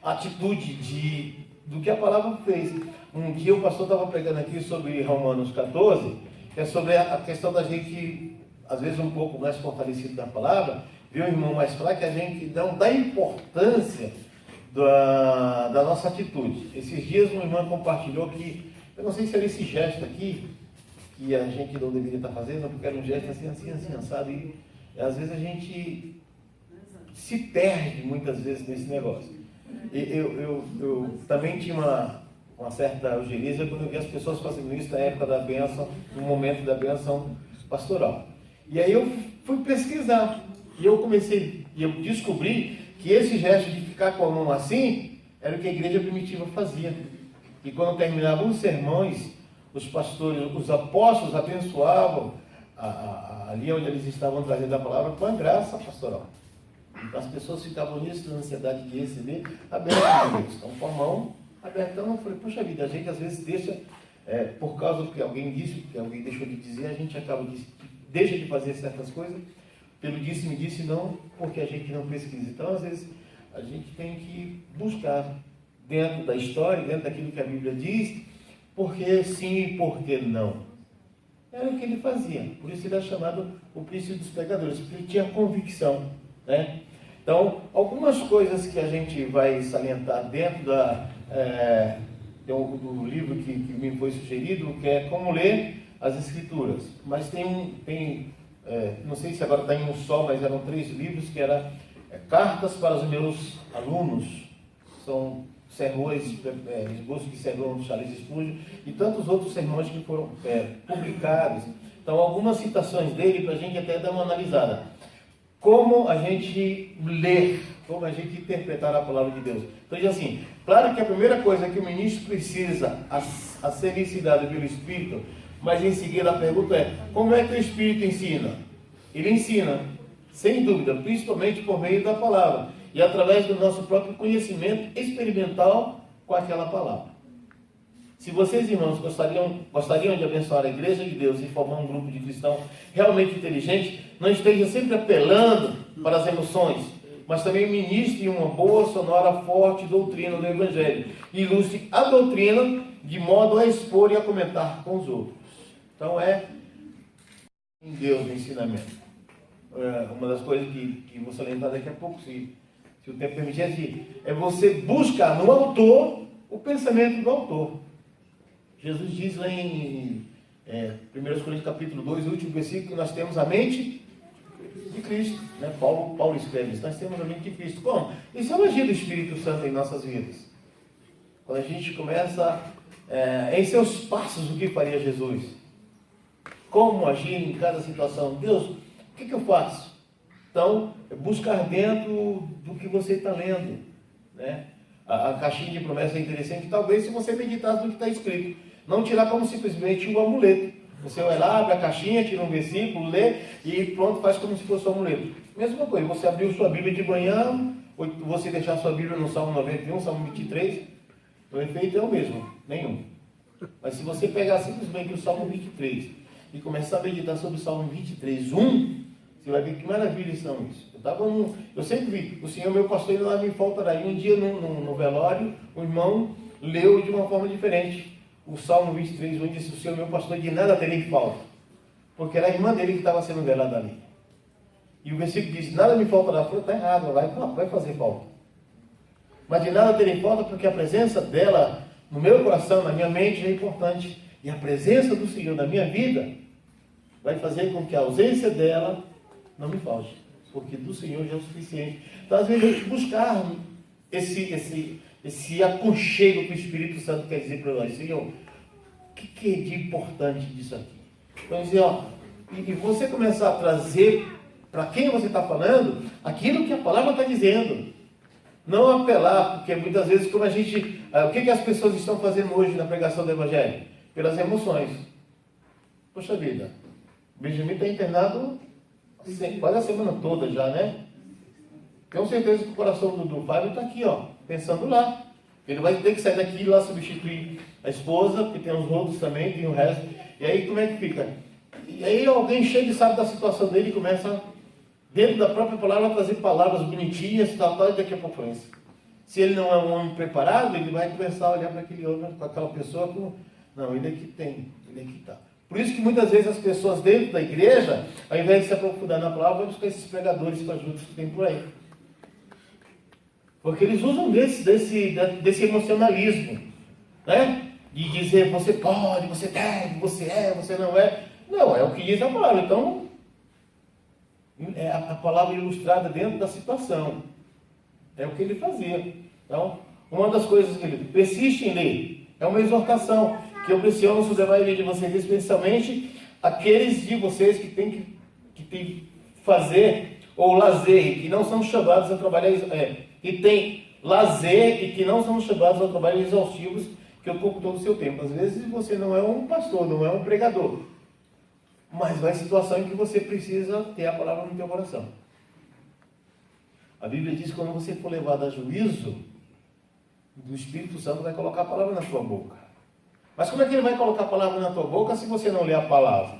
a atitude do que a palavra fez. Um dia o pastor estava pregando aqui sobre Romanos 14, que é sobre a questão da gente, às vezes um pouco mais fortalecido da palavra, ver o irmão mais fraco, a gente não dá importância da nossa atitude. Esses dias uma irmã compartilhou que, eu não sei se era esse gesto aqui, que a gente não deveria estar fazendo, porque era um gesto assim, sabe? E às vezes a gente se perde muitas vezes nesse negócio. Eu também tinha uma certa urgência quando eu vi as pessoas fazendo isso na época da bênção, no momento da bênção pastoral. E aí eu fui pesquisar. E eu descobri que esse gesto de ficar com a mão assim era o que a igreja primitiva fazia. E quando terminavam os sermões, os pastores, os apóstolos abençoavam ali onde eles estavam trazendo a palavra com a graça pastoral. Então as pessoas ficavam nisso, na ansiedade de receber, abertas. Então com a mão aberta. Então eu falei, poxa vida, a gente às vezes deixa, por causa do que alguém disse, que alguém deixou de dizer, a gente deixa de fazer certas coisas, pelo disse-me-disse, não porque a gente não pesquisa. Então às vezes a gente tem que buscar dentro da história, dentro daquilo que a Bíblia diz, porque sim e porque não. Era o que ele fazia. Por isso ele é chamado o príncipe dos pecadores, porque ele tinha convicção, né? Então, algumas coisas que a gente vai salientar dentro do livro que me foi sugerido, que é como ler as Escrituras. Mas não sei se agora está em um só, mas eram 3 livros, que eram cartas para os meus alunos. São sermões, esboço de sermão do Charles Spurgeon, e tantos outros sermões que foram publicados. Então, algumas citações dele para a gente até dar uma analisada. Como a gente ler, como a gente interpretar a palavra de Deus. Então, diz assim, claro que a primeira coisa que o ministro precisa a ser ensinado pelo Espírito, mas em seguida a pergunta é, como é que o Espírito ensina? Ele ensina, sem dúvida, principalmente por meio da palavra e através do nosso próprio conhecimento experimental com aquela palavra. Se vocês, irmãos, gostariam de abençoar a igreja de Deus e formar um grupo de cristãos realmente inteligente, não esteja sempre apelando para as emoções, mas também ministre uma boa, sonora, forte doutrina do Evangelho. E ilustre a doutrina de modo a expor e a comentar com os outros. Então em Deus o ensinamento. Uma das coisas que vou salientar daqui a pouco, se o tempo permitir, é você buscar no autor o pensamento do autor. Jesus diz lá em 1 Coríntios capítulo 2, o último versículo, que nós temos a mente de Cristo. Né? Paulo escreve isso, nós temos a mente de Cristo. Como? Isso é o agir do Espírito Santo em nossas vidas. Quando a gente começa em seus passos, o que faria Jesus? Como agir em cada situação? Deus, o que eu faço? Então, buscar dentro do que você está lendo. Né? A caixinha de promessa é interessante, talvez se você meditasse no que está escrito. Não tirar como simplesmente um amuleto. Você vai lá, abre a caixinha, tira um versículo, lê e pronto, faz como se fosse um amuleto. Mesma coisa, você abriu sua Bíblia de manhã, ou você deixar sua Bíblia no Salmo 91, Salmo 23, o efeito é o mesmo, nenhum. Mas se você pegar simplesmente o Salmo 23 e começar a meditar sobre o Salmo 23, 1, você vai ver que maravilhas são isso. Eu sempre vi, o Senhor meu pastor ele não me faltará. E um dia no velório, o irmão leu de uma forma diferente. O Salmo 23, onde disse, o Senhor meu pastor de nada terei falta. Porque era a irmã dele que estava sendo velada ali. E o versículo diz, nada me faltará. Falei, está errado, vai fazer falta. Mas de nada terei falta, porque a presença dela no meu coração, na minha mente é importante. E a presença do Senhor na minha vida vai fazer com que a ausência dela não me falte. Porque do Senhor já é o suficiente. Então, às vezes, a gente buscar esse aconchego que o Espírito Santo quer dizer para nós. Senhor, o que é de importante disso aqui? Então, dizer, e você começar a trazer para quem você está falando aquilo que a palavra está dizendo. Não apelar, porque muitas vezes, como o que as pessoas estão fazendo hoje na pregação do Evangelho? Pelas emoções. Poxa vida, o Benjamin está internado quase a semana toda já, né? Tenho certeza que o coração do Fábio está aqui, pensando lá. Ele vai ter que sair daqui e ir lá substituir a esposa, porque tem os outros também, tem o resto. E aí como é que fica? E aí alguém chega e sabe da situação dele e começa, dentro da própria palavra, a trazer palavras bonitinhas, tal, e daqui a pouco é isso. Se ele não é um homem preparado, ele vai começar a olhar para aquele homem, para aquela pessoa como, não, ele aqui tem, ele aqui está. Por isso que muitas vezes as pessoas dentro da igreja, ao invés de se aprofundar na palavra, vão buscar esses pregadores fajutos que tem por aí. Porque eles usam desse emocionalismo, né? De dizer, você pode, você deve, você é, você não é. Não, é o que diz a palavra. Então, é a palavra ilustrada dentro da situação. É o que ele fazia. Então, uma das coisas que ele persiste em ler é uma exortação que eu pressiono sobre a maioria de vocês, especialmente aqueles de vocês que fazer, ou lazer, que não são chamados a trabalhar, que tem lazer e que não são chamados a trabalhos exaustivos que ocupam todo o seu tempo. Às vezes você não é um pastor, não é um pregador, mas vai situação em que você precisa ter a palavra no teu coração. A Bíblia diz que quando você for levado a juízo, o Espírito Santo vai colocar a palavra na tua boca. Mas como é que ele vai colocar a palavra na tua boca se você não lê a palavra?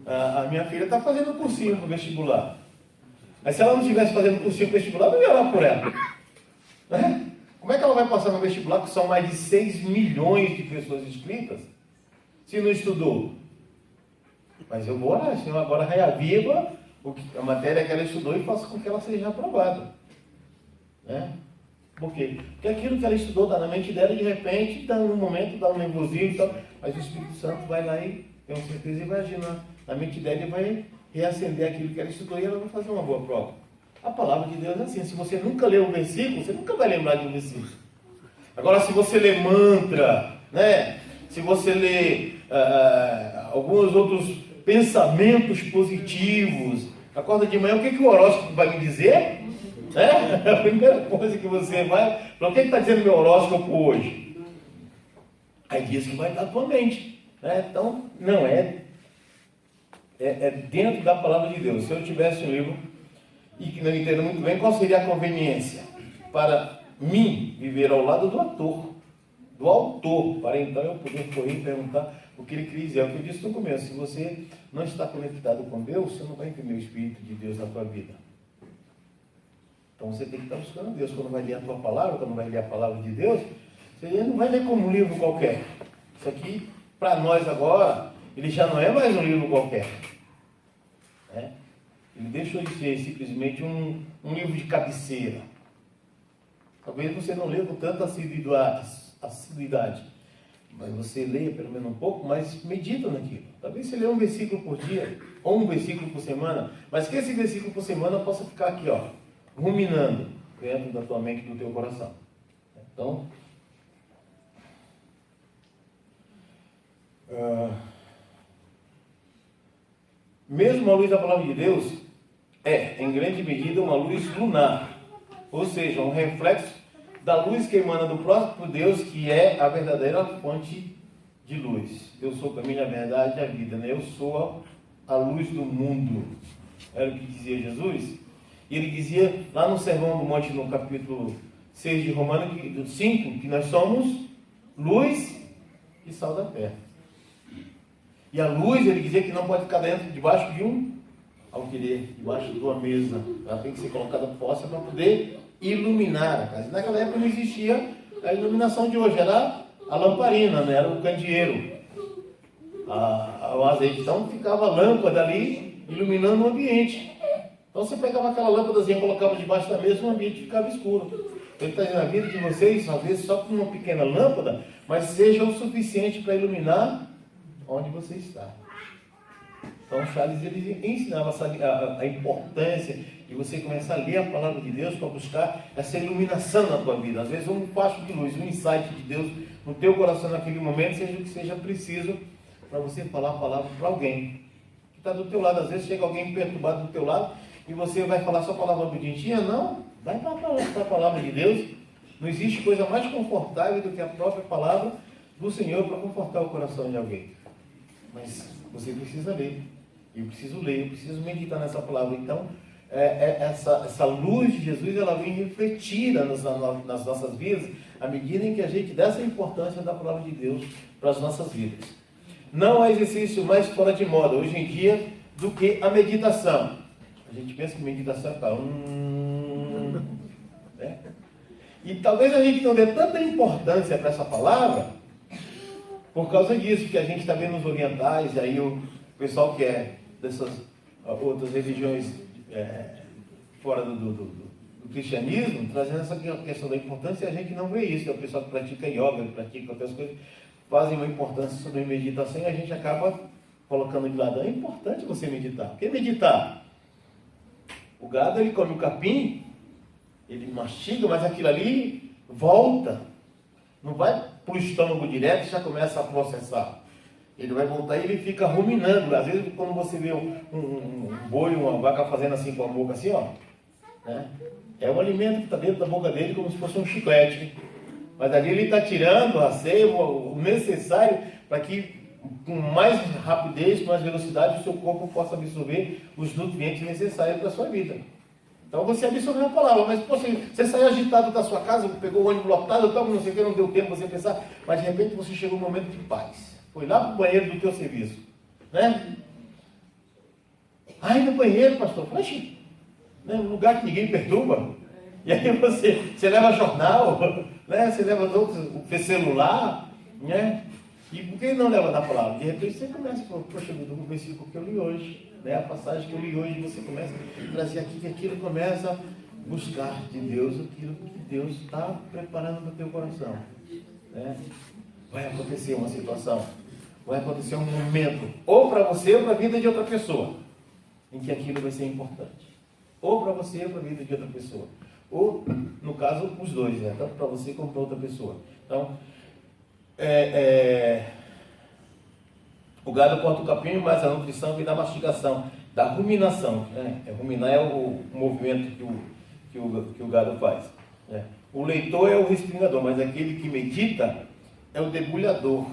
A minha filha está fazendo um cursinho para o vestibular. Mas se ela não estivesse fazendo cursinho para o vestibular, eu não ia orar por ela. Né? Como é que ela vai passar no vestibular, que são mais de 6 milhões de pessoas inscritas, se não estudou? Mas eu vou orar, Senhor, agora reaviva a matéria que ela estudou e faça com que ela seja aprovada. Né? Por quê? Porque aquilo que ela estudou está na mente dela e de repente, dá um momento, dá um nervosismo e tal, mas o Espírito Santo vai lá e, tenho certeza, e vai agir na mente dela e vai reacender aquilo que ela estudou e ela vai fazer uma boa prova. A palavra de Deus é assim, se você nunca lê um versículo, você nunca vai lembrar de um versículo. Agora, se você lê mantra, né? Se você lê alguns outros pensamentos positivos, acorda de manhã, o que o horóscopo vai me dizer? Né? A primeira coisa que você vai, para o que está dizendo meu horóscopo hoje? Aí diz que vai estar na tua mente. Né? Então, não é dentro da palavra de Deus. Se eu tivesse um livro e que não entendo muito bem, qual seria a conveniência para mim viver ao lado do autor, para então eu poder correr e perguntar o que ele queria dizer. É o que eu disse no começo: se você não está conectado com Deus, você não vai entender o Espírito de Deus na tua vida. Então você tem que estar buscando Deus. Quando vai ler a tua palavra, quando vai ler a palavra de Deus, você não vai ler como um livro qualquer. Isso aqui, para nós agora, ele já não é mais um livro qualquer. Né? Ele deixou de ser simplesmente um livro de cabeceira. Talvez você não leia com tanta assiduidade, mas você leia pelo menos um pouco, mas medita naquilo. Talvez você leia um versículo por dia, ou um versículo por semana, mas que esse versículo por semana possa ficar aqui, ó, ruminando dentro da tua mente e do teu coração. Então, mesmo a luz da palavra de Deus em grande medida, uma luz lunar, ou seja, um reflexo da luz que emana do próprio Deus, que é a verdadeira fonte de luz. Eu sou o caminho, a verdade e a vida, né? Eu sou a luz do mundo. Era o que dizia Jesus. E ele dizia lá no Sermão do Monte, no capítulo 6 de Romanos 5, que nós somos luz e sal da terra. E a luz, ele dizia que não pode ficar debaixo de um alqueire, debaixo de uma mesa. Ela tem que ser colocada posta para poder iluminar a casa. Naquela época não existia a iluminação de hoje, era a lamparina, né? Era o candeeiro, o azeite. Então ficava a lâmpada ali iluminando o ambiente. Então você pegava aquela lâmpadazinha, colocava debaixo da mesa e o ambiente ficava escuro. Ele está dizendo: a vida de vocês, às vezes só com uma pequena lâmpada, mas seja o suficiente para iluminar onde você está. Então Charles, ele ensinava a importância de você começar a ler a palavra de Deus para buscar essa iluminação na tua vida. Às vezes um facho de luz, um insight de Deus no teu coração naquele momento, seja o que seja preciso para você falar a palavra para alguém que está do teu lado. Às vezes chega alguém perturbado do teu lado e você vai falar só a palavra bonitinha. Não, vai para a palavra de Deus. Não existe coisa mais confortável do que a própria palavra do Senhor para confortar o coração de alguém. Mas você precisa ler. Eu preciso ler, eu preciso meditar nessa palavra. Então, essa luz de Jesus, ela vem refletida nas nossas vidas, à medida em que a gente dá essa importância da palavra de Deus para as nossas vidas. Não há exercício mais fora de moda hoje em dia do que a meditação. A gente pensa que meditação é para né? E talvez a gente não dê tanta importância para essa palavra por causa disso, que a gente está vendo os orientais, e aí o pessoal que é dessas outras religiões fora do cristianismo, trazendo essa questão da importância, e a gente não vê isso. É o pessoal que pratica yoga, que pratica outras coisas, fazem uma importância sobre a meditação e a gente acaba colocando de lado. É importante você meditar. Por que meditar? O gado, ele come o capim, ele mastiga, mas aquilo ali volta. Não vai para o estômago direto e já começa a processar. Ele vai voltar e ele fica ruminando. Às vezes, quando você vê um boi, uma vaca fazendo assim com a boca, assim, ó, né? É um alimento que está dentro da boca dele como se fosse um chiclete. Mas ali ele está tirando a seiva, o necessário para que, com mais rapidez, com mais velocidade, o seu corpo possa absorver os nutrientes necessários para a sua vida. Então você absorveu a palavra, mas você saiu agitado da sua casa, pegou o ônibus lotado, não sei o que, não deu tempo você pensar, mas de repente você chegou num momento de paz. Foi lá para o banheiro do teu serviço, né? Ai, no banheiro, pastor, poxa, né? Um lugar que ninguém perturba. E aí você leva jornal, né? Você leva o celular, né? E por que não leva da palavra? De repente você começa, poxa, o versículo que eu li hoje, né? A passagem que eu li hoje, você começa a trazer aqui, que aquilo começa a buscar de Deus aquilo que Deus está preparando para o teu coração, né? Vai acontecer uma situação, vai acontecer um momento, ou para você ou para a vida de outra pessoa, em que aquilo vai ser importante. Ou para você ou para a vida de outra pessoa. Ou, no caso, os dois, né? Tanto para você como para outra pessoa. Então, o gado corta o capim, mas a nutrição vem da mastigação, da ruminação, né? Ruminar é o movimento que o gado faz, né? O leitor é o respingador, mas aquele que medita é o debulhador.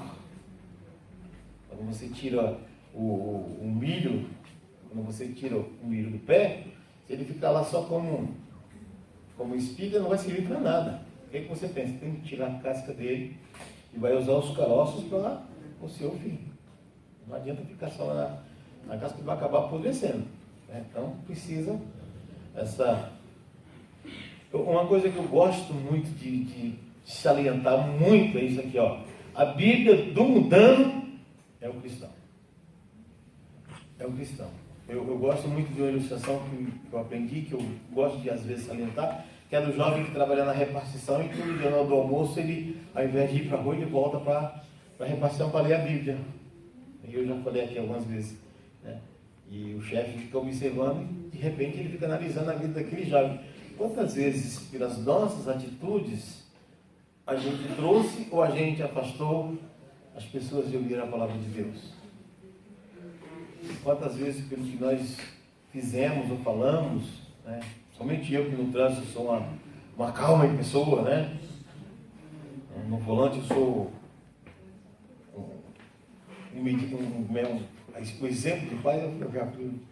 Quando você tira o milho, quando você tira o milho do pé, se ele ficar lá só como espiga, não vai servir para nada. O que você pensa? Tem que tirar a casca dele e vai usar os caroços para o seu fim. Não adianta ficar só na casca, que vai acabar apodrecendo, né? Então precisa uma coisa que eu gosto muito de salientar muito é isso aqui, ó. A Bíblia do mundano é o cristão. É o cristão. Eu gosto muito de uma ilustração que eu aprendi, que eu gosto de às vezes salientar, que é do jovem que trabalha na repartição e todo dia na hora do almoço ele, ao invés de ir para a rua, ele volta para a repartição para ler a Bíblia. Eu já falei aqui algumas vezes, né? E o chefe fica observando e de repente ele fica analisando a vida daquele jovem. Quantas vezes, pelas nossas atitudes, a gente trouxe ou a gente afastou as pessoas de ouvir a palavra de Deus? Quantas vezes, pelo que nós fizemos ou falamos, né? Somente eu que no trânsito sou uma calma pessoa, né? No volante eu sou o exemplo do Pai.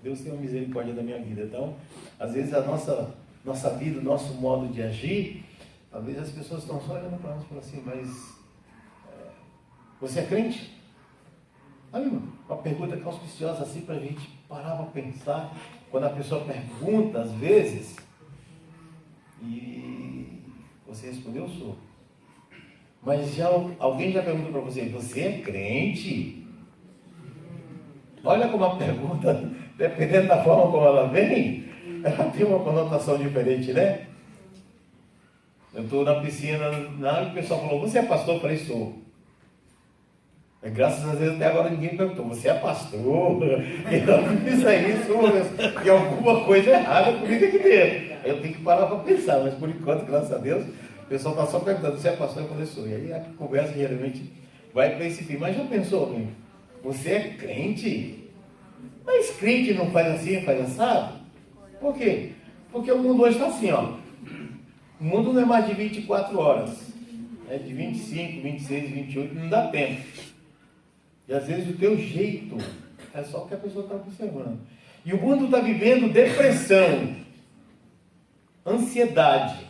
Deus tem uma misericórdia da minha vida. Então, às vezes a nossa vida, o nosso modo de agir, talvez as pessoas estão só olhando para nós e falam assim, mas você é crente? Olha, uma pergunta que é auspiciosa assim para a gente parar para pensar. Quando a pessoa pergunta, às vezes, e você respondeu, eu sou. Mas alguém já perguntou para você, você é crente? Olha como a pergunta, dependendo da forma como ela vem, ela tem uma conotação diferente, né? Eu estou na piscina, na água, o pessoal falou, você é pastor? Eu falei, sou. Graças a Deus até agora ninguém perguntou, você é pastor? Eu fiz isso, e alguma coisa errada comigo aqui dentro. Eu tenho que parar para pensar, mas por enquanto, graças a Deus, o pessoal está só perguntando, você é pastor? Eu falei, sou. E aí a conversa geralmente vai para esse fim. Mas já pensou, amigo? Você é crente? Mas crente não faz assim, faz assado? Por quê? Porque o mundo hoje está assim, ó. O mundo não é mais de 24 horas. É de 25, 26, 28, não dá tempo. E às vezes o teu jeito é só o que a pessoa está observando. E o mundo está vivendo depressão, ansiedade.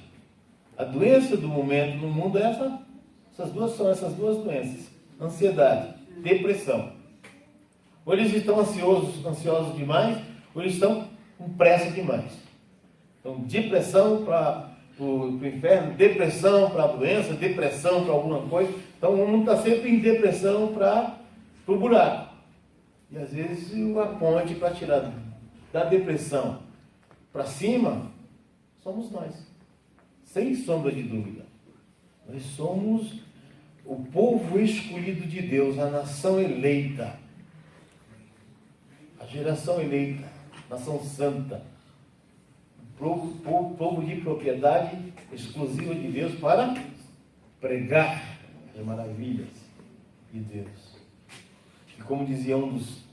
A doença do momento no mundo é essas duas doenças. Ansiedade, depressão. Ou eles estão ansiosos demais, ou eles estão com pressa demais. Então, depressão para o inferno, depressão para a doença, depressão para alguma coisa. Então, o mundo está sempre em depressão para o buraco. E às vezes a ponte para tirar da depressão para cima, somos nós. Sem sombra de dúvida. Nós somos o povo escolhido de Deus, a nação eleita. A geração eleita, nação santa. Povo de propriedade exclusiva de Deus para pregar as maravilhas de Deus. como dizia um dos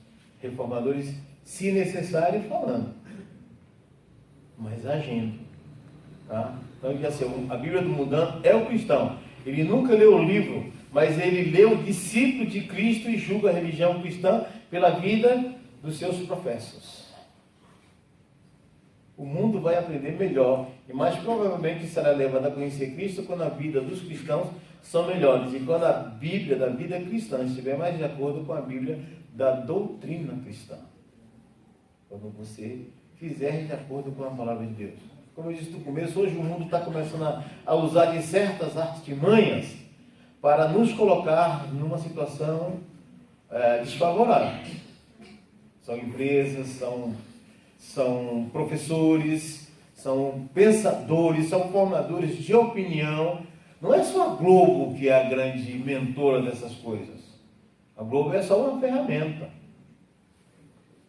reformadores, se necessário falando, mas agindo. Tá? Então, assim, a Bíblia do Mundano é o cristão. Ele nunca leu o livro, mas ele lê o discípulo de Cristo e julga a religião cristã pela vida dos seus professos. O mundo vai aprender melhor e mais provavelmente será levado a conhecer Cristo quando a vida dos cristãos são melhores e quando a Bíblia da vida cristã estiver mais de acordo com a Bíblia da doutrina cristã. Quando você fizer de acordo com a palavra de Deus. Como eu disse no começo, hoje o mundo está começando a usar de certas artimanhas para nos colocar numa situação desfavorável. São empresas, são professores, são pensadores, são formadores de opinião. Não é só a Globo que é a grande mentora dessas coisas. A Globo é só uma ferramenta.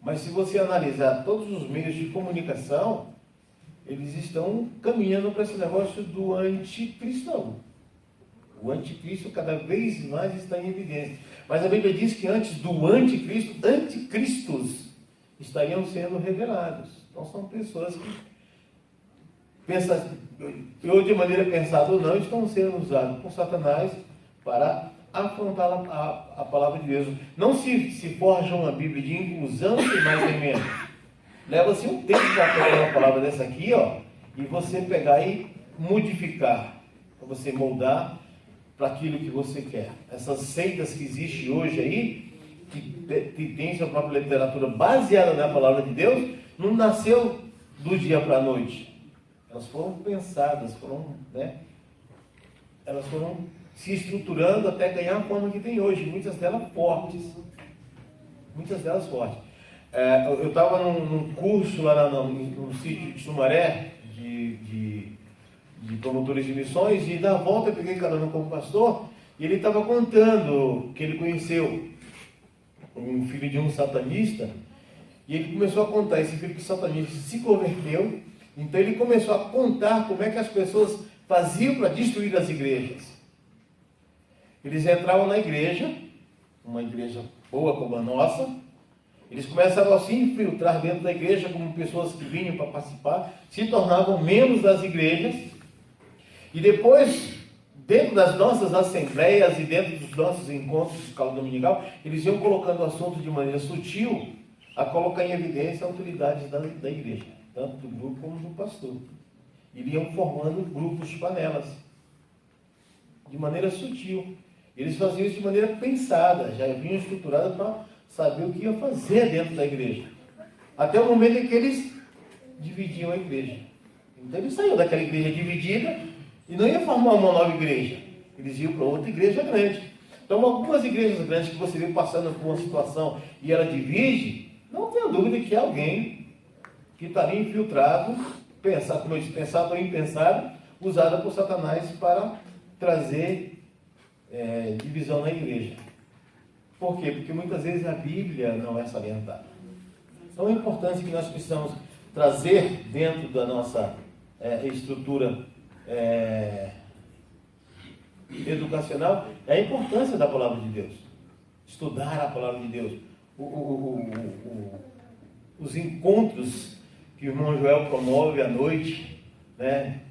Mas se você analisar todos os meios de comunicação, eles estão caminhando para esse negócio do anticristão. O anticristo cada vez mais está em evidência. Mas a Bíblia diz que antes do anticristo, anticristos estariam sendo revelados. Então são pessoas que pensam, ou de maneira pensada ou não, estão sendo usados por Satanás para afrontar a palavra de Deus. Não se forja uma Bíblia de inclusão, sem mais nem menos. Leva-se um tempo para pegar uma palavra dessa aqui, e você pegar e modificar, para você moldar para aquilo que você quer. Essas seitas que existem hoje aí, que tem sua própria literatura baseada na palavra de Deus, não nasceu do dia para a noite. Elas foram pensadas, elas foram se estruturando até ganhar a forma que tem hoje. Muitas delas fortes. Eu estava num curso lá no sítio de Sumaré, de promotores de missões, e na volta eu peguei carona com o pastor, e ele estava contando que ele conheceu um filho de um satanista, e ele começou a contar, esse filho de satanista se converteu, então ele começou a contar como é que as pessoas faziam para destruir as igrejas. Eles entravam na igreja, uma igreja boa como a nossa, eles começaram a se infiltrar dentro da igreja como pessoas que vinham para participar, se tornavam membros das igrejas, e depois, dentro das nossas assembleias e dentro dos nossos encontros de escola dominical, eles iam colocando o assunto de maneira sutil a colocar em evidência a autoridade da igreja, tanto do grupo como do pastor. Iriam formando grupos de panelas, de maneira sutil. Eles faziam isso de maneira pensada, já vinham estruturados para saber o que iam fazer dentro da igreja. Até o momento em que eles dividiam a igreja. Então eles saíam daquela igreja dividida e não iam formar uma nova igreja. Eles iam para outra igreja grande. Então algumas igrejas grandes que você vê passando por uma situação e ela divide, não tenha dúvida que é alguém que estaria infiltrado, como eu disse, pensado ou impensado, usada por Satanás para trazer divisão na igreja. Por quê? Porque muitas vezes a Bíblia não é salientada. Então a importância que nós precisamos trazer dentro da nossa estrutura educacional é a importância da palavra de Deus. Estudar a palavra de Deus. Os encontros que o irmão Joel promove à noite,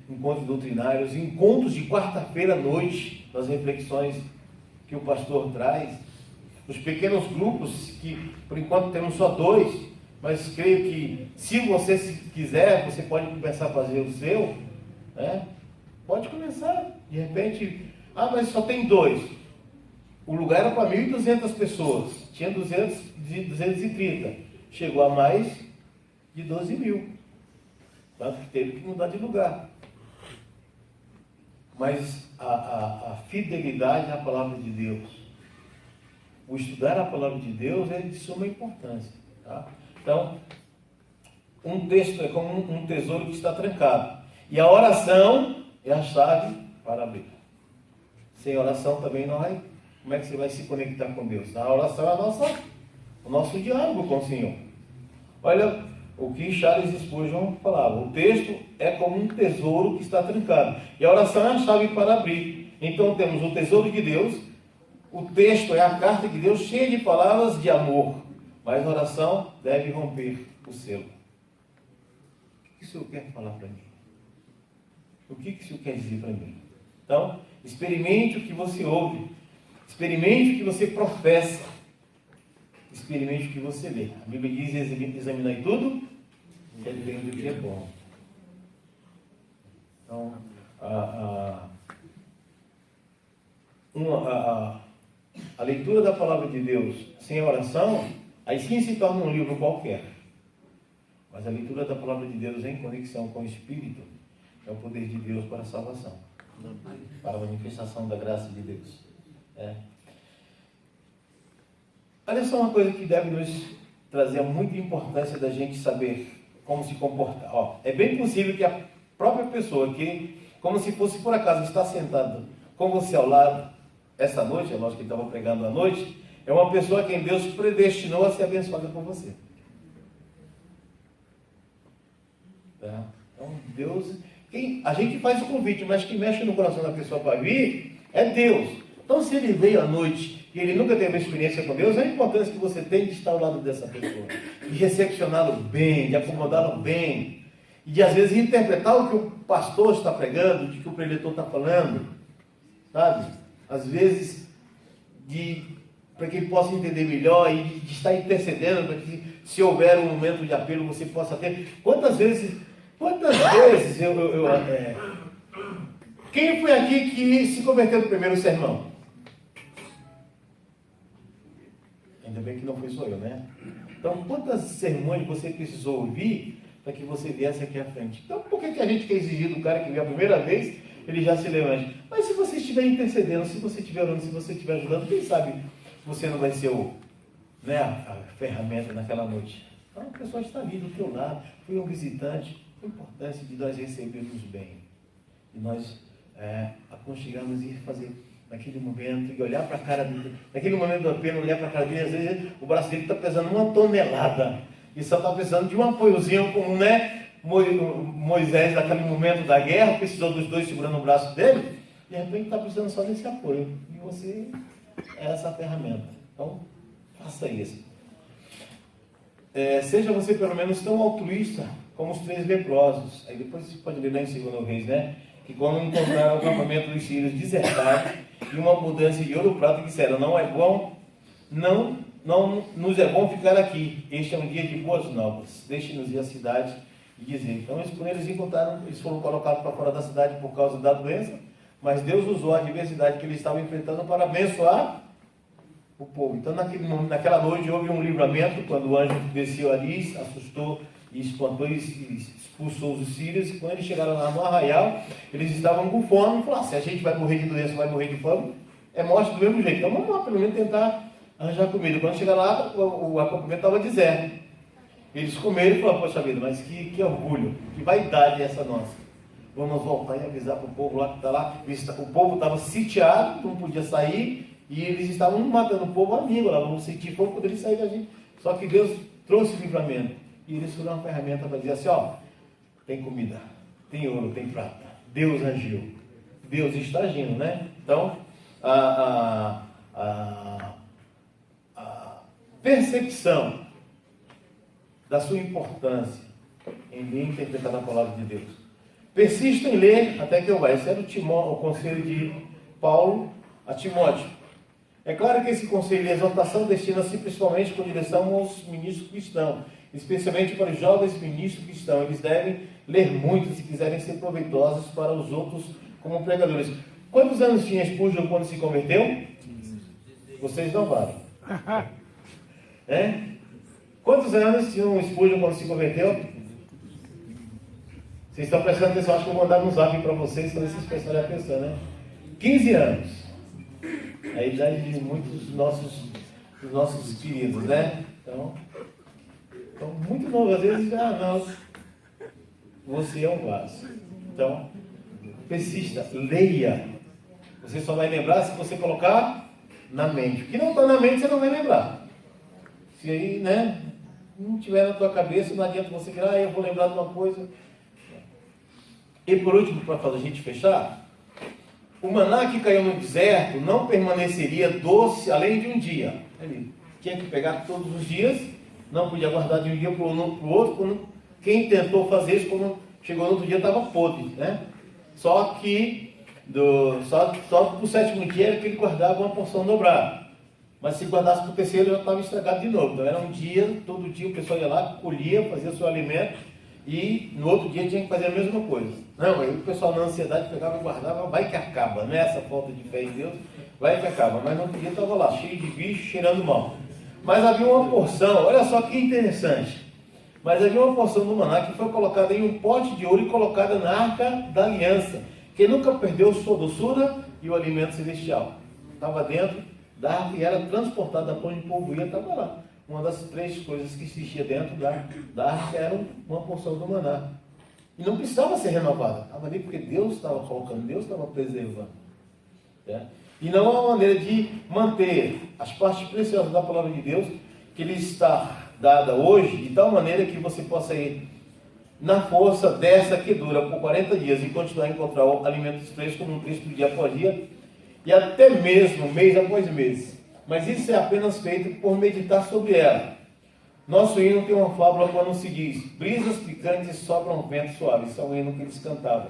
encontros doutrinários, encontros de quarta-feira à noite, das reflexões que o pastor traz, os pequenos grupos, que por enquanto temos só 2, mas creio que se você quiser, você pode começar a fazer o seu, pode começar, de repente, mas só tem 2, o lugar era para 1.200 pessoas, tinha 230, chegou a mais de 12 mil, tanto que teve que mudar de lugar. Mas a fidelidade à palavra de Deus, o estudar a palavra de Deus é de suma importância. Tá? Então, um texto é como um tesouro que está trancado. E a oração é a chave para abrir. Sem oração também não vai. Como é que você vai se conectar com Deus? A oração é o nosso diálogo com o Senhor. Olha o que Charles Spurgeon falava. O texto é como um tesouro que está trancado. E a oração é a chave para abrir. Então temos o tesouro de Deus, o texto é a carta de Deus cheia de palavras de amor, mas a oração deve romper o selo. O que o Senhor quer falar para mim? O que o Senhor quer dizer para mim? Então, experimente o que você ouve, experimente o que você professa, experimente o que você lê. A Bíblia diz: examinai tudo, depende do que é bom. Então, a leitura da palavra de Deus sem oração, aí sim se torna um livro qualquer. Mas a leitura da palavra de Deus em conexão com o Espírito é o poder de Deus para a salvação, para a manifestação da graça de Deus. Olha só uma coisa que deve nos trazer muita importância da gente saber como se comportar. É bem possível que a própria pessoa que, como se fosse por acaso, está sentada com você ao lado essa noite, é lógico que estava pregando à noite, é uma pessoa a quem Deus predestinou a ser abençoada por você. Tá? Então, Deus... a gente faz o convite, mas quem mexe no coração da pessoa para vir é Deus. Então, se ele veio à noite e ele nunca teve uma experiência com Deus, é a importância que você tem de estar ao lado dessa pessoa, de recepcioná-lo bem, de acomodá-lo bem, e de às vezes interpretar o que o pastor está pregando, de que o preletor está falando, sabe? Às vezes, para que ele possa entender melhor e de estar intercedendo, para que, se houver um momento de apelo, você possa ter. Quantas vezes quem foi aqui que se converteu no primeiro sermão? Ainda bem que não foi só eu, né? Então, quantas sermões você precisou ouvir para que você viesse aqui à frente? Então, por que a gente quer exigir do cara que veio a primeira vez, ele já se levante? Mas se você estiver intercedendo, se você estiver orando, se você estiver ajudando, quem sabe você não vai ser a ferramenta naquela noite? Então, a pessoa está ali do teu lado, foi um visitante. A importância de nós recebermos bem, de nós aconchegarmos e fazer naquele momento, e olhar para a cara dele, naquele momento do apelo, olhar para a cara dele, às vezes o braço dele está pesando 1 tonelada, e só está precisando de um apoiozinho, como Moisés, naquele momento da guerra, precisou dos dois segurando o braço dele, de repente está precisando só desse apoio, e você é essa ferramenta. Então, faça isso. Seja você pelo menos tão altruísta como os 3 leprosos. Aí depois você pode ler lá em 2 Reis, né? Que quando encontraram o acampamento dos sírios desertado e uma abundância de ouro e prata, disseram: não nos é bom ficar aqui. Este é um dia de boas novas. Deixe-nos ir à cidade e dizer. Então eles foram colocados para fora da cidade por causa da doença, mas Deus usou a adversidade que eles estavam enfrentando para abençoar o povo. Então naquela noite houve um livramento, quando o anjo desceu ali, assustou e espantou e expulsou os sírios. E quando eles chegaram lá no arraial, eles estavam com fome e falaram: se a gente vai morrer de doença, vai morrer de fome, é morte do mesmo jeito, então vamos lá pelo menos tentar arranjar comida. Quando chegaram lá, o acampamento estava deserto. Eles comeram e falaram: poxa vida, mas que orgulho, que vaidade é essa nossa. Vamos voltar e avisar para o povo lá que está lá. O povo estava sitiado, não podia sair, e eles estavam matando o povo amigo lá, vamos sentir fogo quando eles saírem da gente. Só que Deus trouxe livramento. E eles foram uma ferramenta para dizer assim: tem comida, tem ouro, tem prata. Deus agiu. Deus está agindo, né? Então, a percepção da sua importância em ler e interpretar a palavra de Deus. Persista em ler até que eu vá. Esse era o conselho de Paulo a Timóteo. É claro que esse conselho de exortação destina-se principalmente com direção aos ministros cristãos, especialmente para os jovens ministros cristãos. Eles devem ler muito se quiserem ser proveitosos para os outros como pregadores. Quantos anos tinha Spurgeon quando se converteu? Vocês não valem. Quantos anos tinha um Spurgeon quando se converteu? Vocês estão prestando atenção, acho que eu vou mandar um zap para vocês, para vocês prestarem atenção, né? 15 anos. A idade de muitos dos nossos queridos, né? Então, muito novo, às vezes, não. Você é um vaso. Então, persista, leia. Você só vai lembrar se você colocar na mente. O que não está na mente, você não vai lembrar. Se aí, não tiver na tua cabeça, não adianta você virar: eu vou lembrar de uma coisa. E por último, para fazer a gente fechar, o maná que caiu no deserto não permaneceria doce além de um dia. Ele tinha que pegar todos os dias, não podia guardar de um dia para o outro. Quem tentou fazer isso, quando chegou no outro dia, estava podre, né? Só que só para o sétimo dia era que ele guardava uma porção dobrada. Mas se guardasse para o terceiro, já estava estragado de novo. Então era um dia, todo dia o pessoal ia lá, colhia, fazia seu alimento, e no outro dia tinha que fazer a mesma coisa. Não, aí o pessoal na ansiedade pegava e guardava, vai que acaba, não é essa falta de fé em Deus, vai que acaba. Mas no outro dia estava lá, cheio de bicho, cheirando mal. Mas havia uma porção, olha só que interessante, mas havia uma porção do maná que foi colocada em um pote de ouro e colocada na arca da aliança, que nunca perdeu sua doçura e o alimento celestial. Estava dentro da arca e era transportada para onde o povo ia, estava lá. Uma das 3 coisas que existia dentro da arca era uma porção do maná. E não precisava ser renovada, estava ali porque Deus estava colocando, Deus estava preservando. Né? E não há uma maneira de manter as partes preciosas da palavra de Deus, que ele está dada hoje, de tal maneira que você possa ir na força dessa que dura por 40 dias e continuar a encontrar alimentos frescos como um Cristo dia após dia, e até mesmo mês após mês. Mas isso é apenas feito por meditar sobre ela. Nosso hino tem uma fábula quando se diz: brisas picantes sopram vento suave. Isso é um hino que eles cantavam.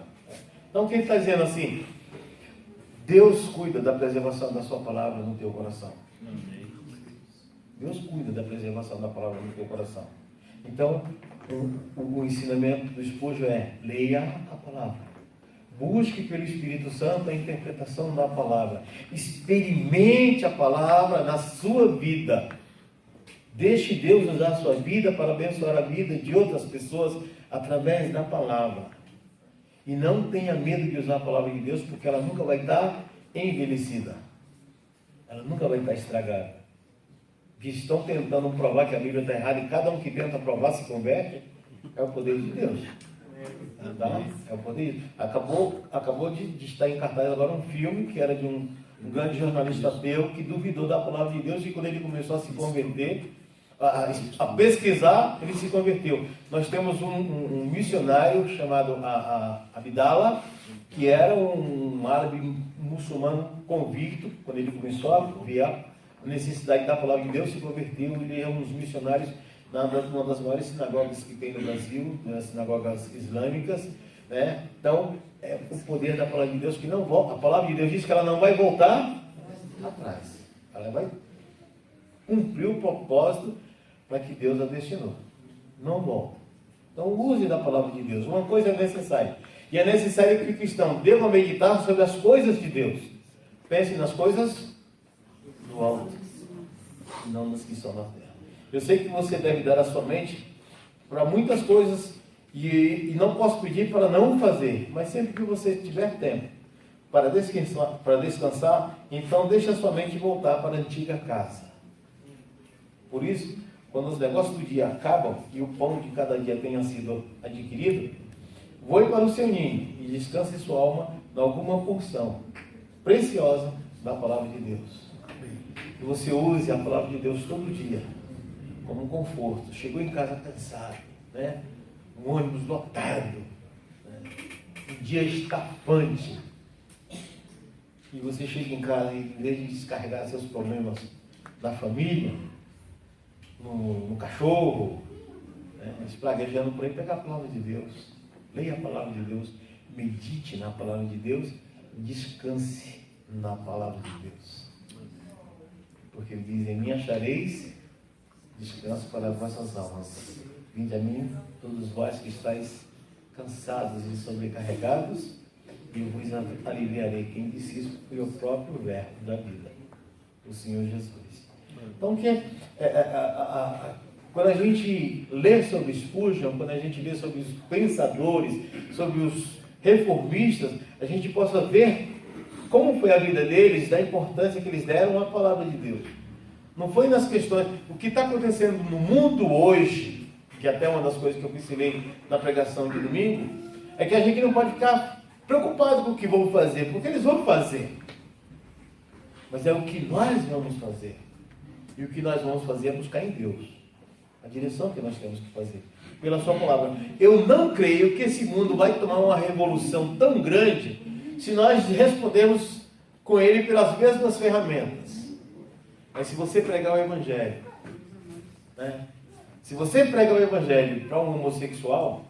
Então, quem está dizendo assim? Deus cuida da preservação da sua palavra no teu coração. Deus cuida da preservação da palavra no teu coração. Então, o ensinamento do Spurgeon é: leia a palavra. Busque pelo Espírito Santo a interpretação da palavra. Experimente a palavra na sua vida. Deixe Deus usar a sua vida para abençoar a vida de outras pessoas através da palavra. E não tenha medo de usar a palavra de Deus, porque ela nunca vai estar envelhecida. Ela nunca vai estar estragada. Que estão tentando provar que a Bíblia está errada, e cada um que tenta provar se converte, é o poder de Deus. Tá? É o poder. Acabou de estar em cartaz agora um filme que era de um grande jornalista ateu que duvidou da palavra de Deus, e quando ele começou a se converter, a pesquisar, ele se converteu. Nós temos um missionário chamado Abdallah, que era um árabe muçulmano convicto. Quando ele começou a ver a necessidade da palavra de Deus, se converteu. Ele é um dos missionários uma das maiores sinagogas que tem no Brasil, nas sinagogas islâmicas, né? Então, é o poder da palavra de Deus que não volta. A palavra de Deus diz que ela não vai voltar atrás. Ela vai cumprir o propósito para que Deus a destinou. Não volta. Então, use da palavra de Deus. Uma coisa é necessária. E é necessário que o cristão deva meditar sobre as coisas de Deus. Pense nas coisas do alto, não nas que são na terra. Eu sei que você deve dar a sua mente para muitas coisas e não posso pedir para não fazer, mas sempre que você tiver tempo para descansar, então deixe a sua mente voltar para a antiga casa. Por isso, quando os negócios do dia acabam e o pão de cada dia tenha sido adquirido, voe para o seu ninho e descanse sua alma em alguma porção preciosa da palavra de Deus. Que você use a palavra de Deus todo dia como um conforto. Chegou em casa cansado, né? Um ônibus lotado, né? Um dia escapante, e você chega em casa e, em vez de descarregar seus problemas na família, no cachorro, né? Espraguejando por aí, pega a palavra de Deus, leia a palavra de Deus, medite na palavra de Deus, descanse na palavra de Deus, porque ele diz: em mim achareis descanso para as vossas almas. Vinde a mim, todos vós que estáis cansados e sobrecarregados, e eu vos aliviarei. Quem disse isso foi o próprio verbo da vida, o Senhor Jesus. Então, quando a gente lê sobre Spurgeon, quando a gente lê sobre os pensadores, sobre os reformistas, a gente possa ver como foi a vida deles, da importância que eles deram à palavra de Deus. Não foi nas questões. O que está acontecendo no mundo hoje, que é até uma das coisas que eu ensinei na pregação de domingo, é que a gente não pode ficar preocupado com o que vão fazer, porque eles vão fazer. Mas é o que nós vamos fazer. E o que nós vamos fazer é buscar em Deus a direção que nós temos que fazer, pela sua palavra. Eu não creio que esse mundo vai tomar uma revolução tão grande se nós respondermos com ele pelas mesmas ferramentas. Mas se você pregar o Evangelho, né? Se você prega o Evangelho para um homossexual,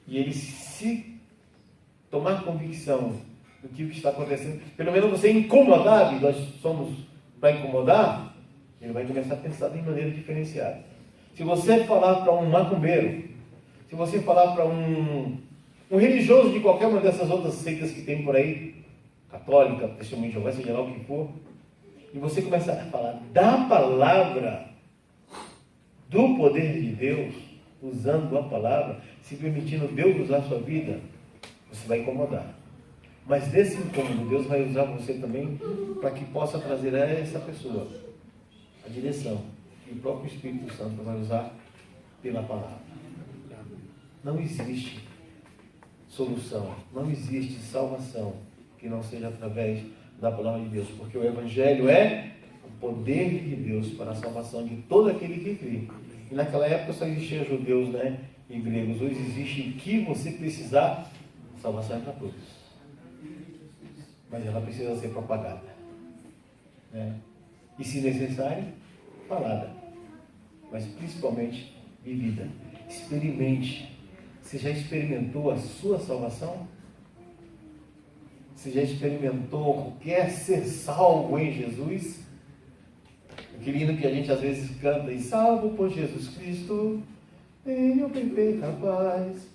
e ele se tomar convicção do que está acontecendo, pelo menos você incomodar, e nós somos para incomodar, ele vai começar a pensar de maneira diferenciada. Se você falar para um macumbeiro, se você falar para um religioso de qualquer uma dessas outras seitas que tem por aí, católica, testemunho de Jeová, seja lá o que for, e você começar a falar da palavra, do poder de Deus, usando a palavra, se permitindo Deus usar a sua vida, você vai incomodar. Mas desse incômodo, Deus vai usar você também para que possa trazer a essa pessoa a direção que o próprio Espírito Santo vai usar pela palavra. Não existe solução, não existe salvação que não seja através da palavra de Deus, porque o Evangelho é o poder de Deus para a salvação de todo aquele que crê. E naquela época só existiam judeus, né, e gregos. Hoje existe o que você precisar, a salvação é para todos. Mas ela precisa ser propagada, né? E se necessário, falada, mas principalmente vivida. Experimente. Você já experimentou a sua salvação? Você já experimentou o que é ser salvo em Jesus? Aquele hino que a gente às vezes canta, e salvo por Jesus Cristo, tenho perfeita paz.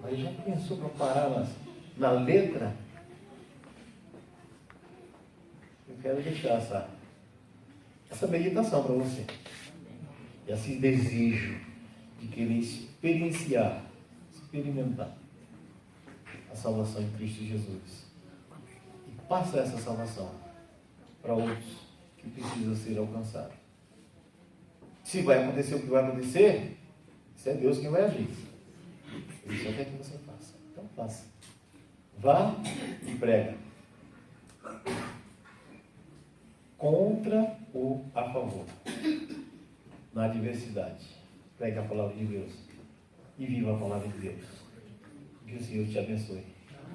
Mas já pensou para parar na letra? Eu quero deixar essa meditação para você. E esse desejo de querer experimentar a salvação em Cristo Jesus. E passa essa salvação para outros que precisam ser alcançados. Se vai acontecer o que vai acontecer, isso é Deus quem vai agir. Ele só quer que você faça. Então faça. Vá e prega. Contra ou a favor. Na adversidade. Pregue a palavra de Deus. E viva a palavra de Deus. Que o Senhor te abençoe.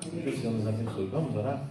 Que o Senhor nos abençoe. Vamos orar?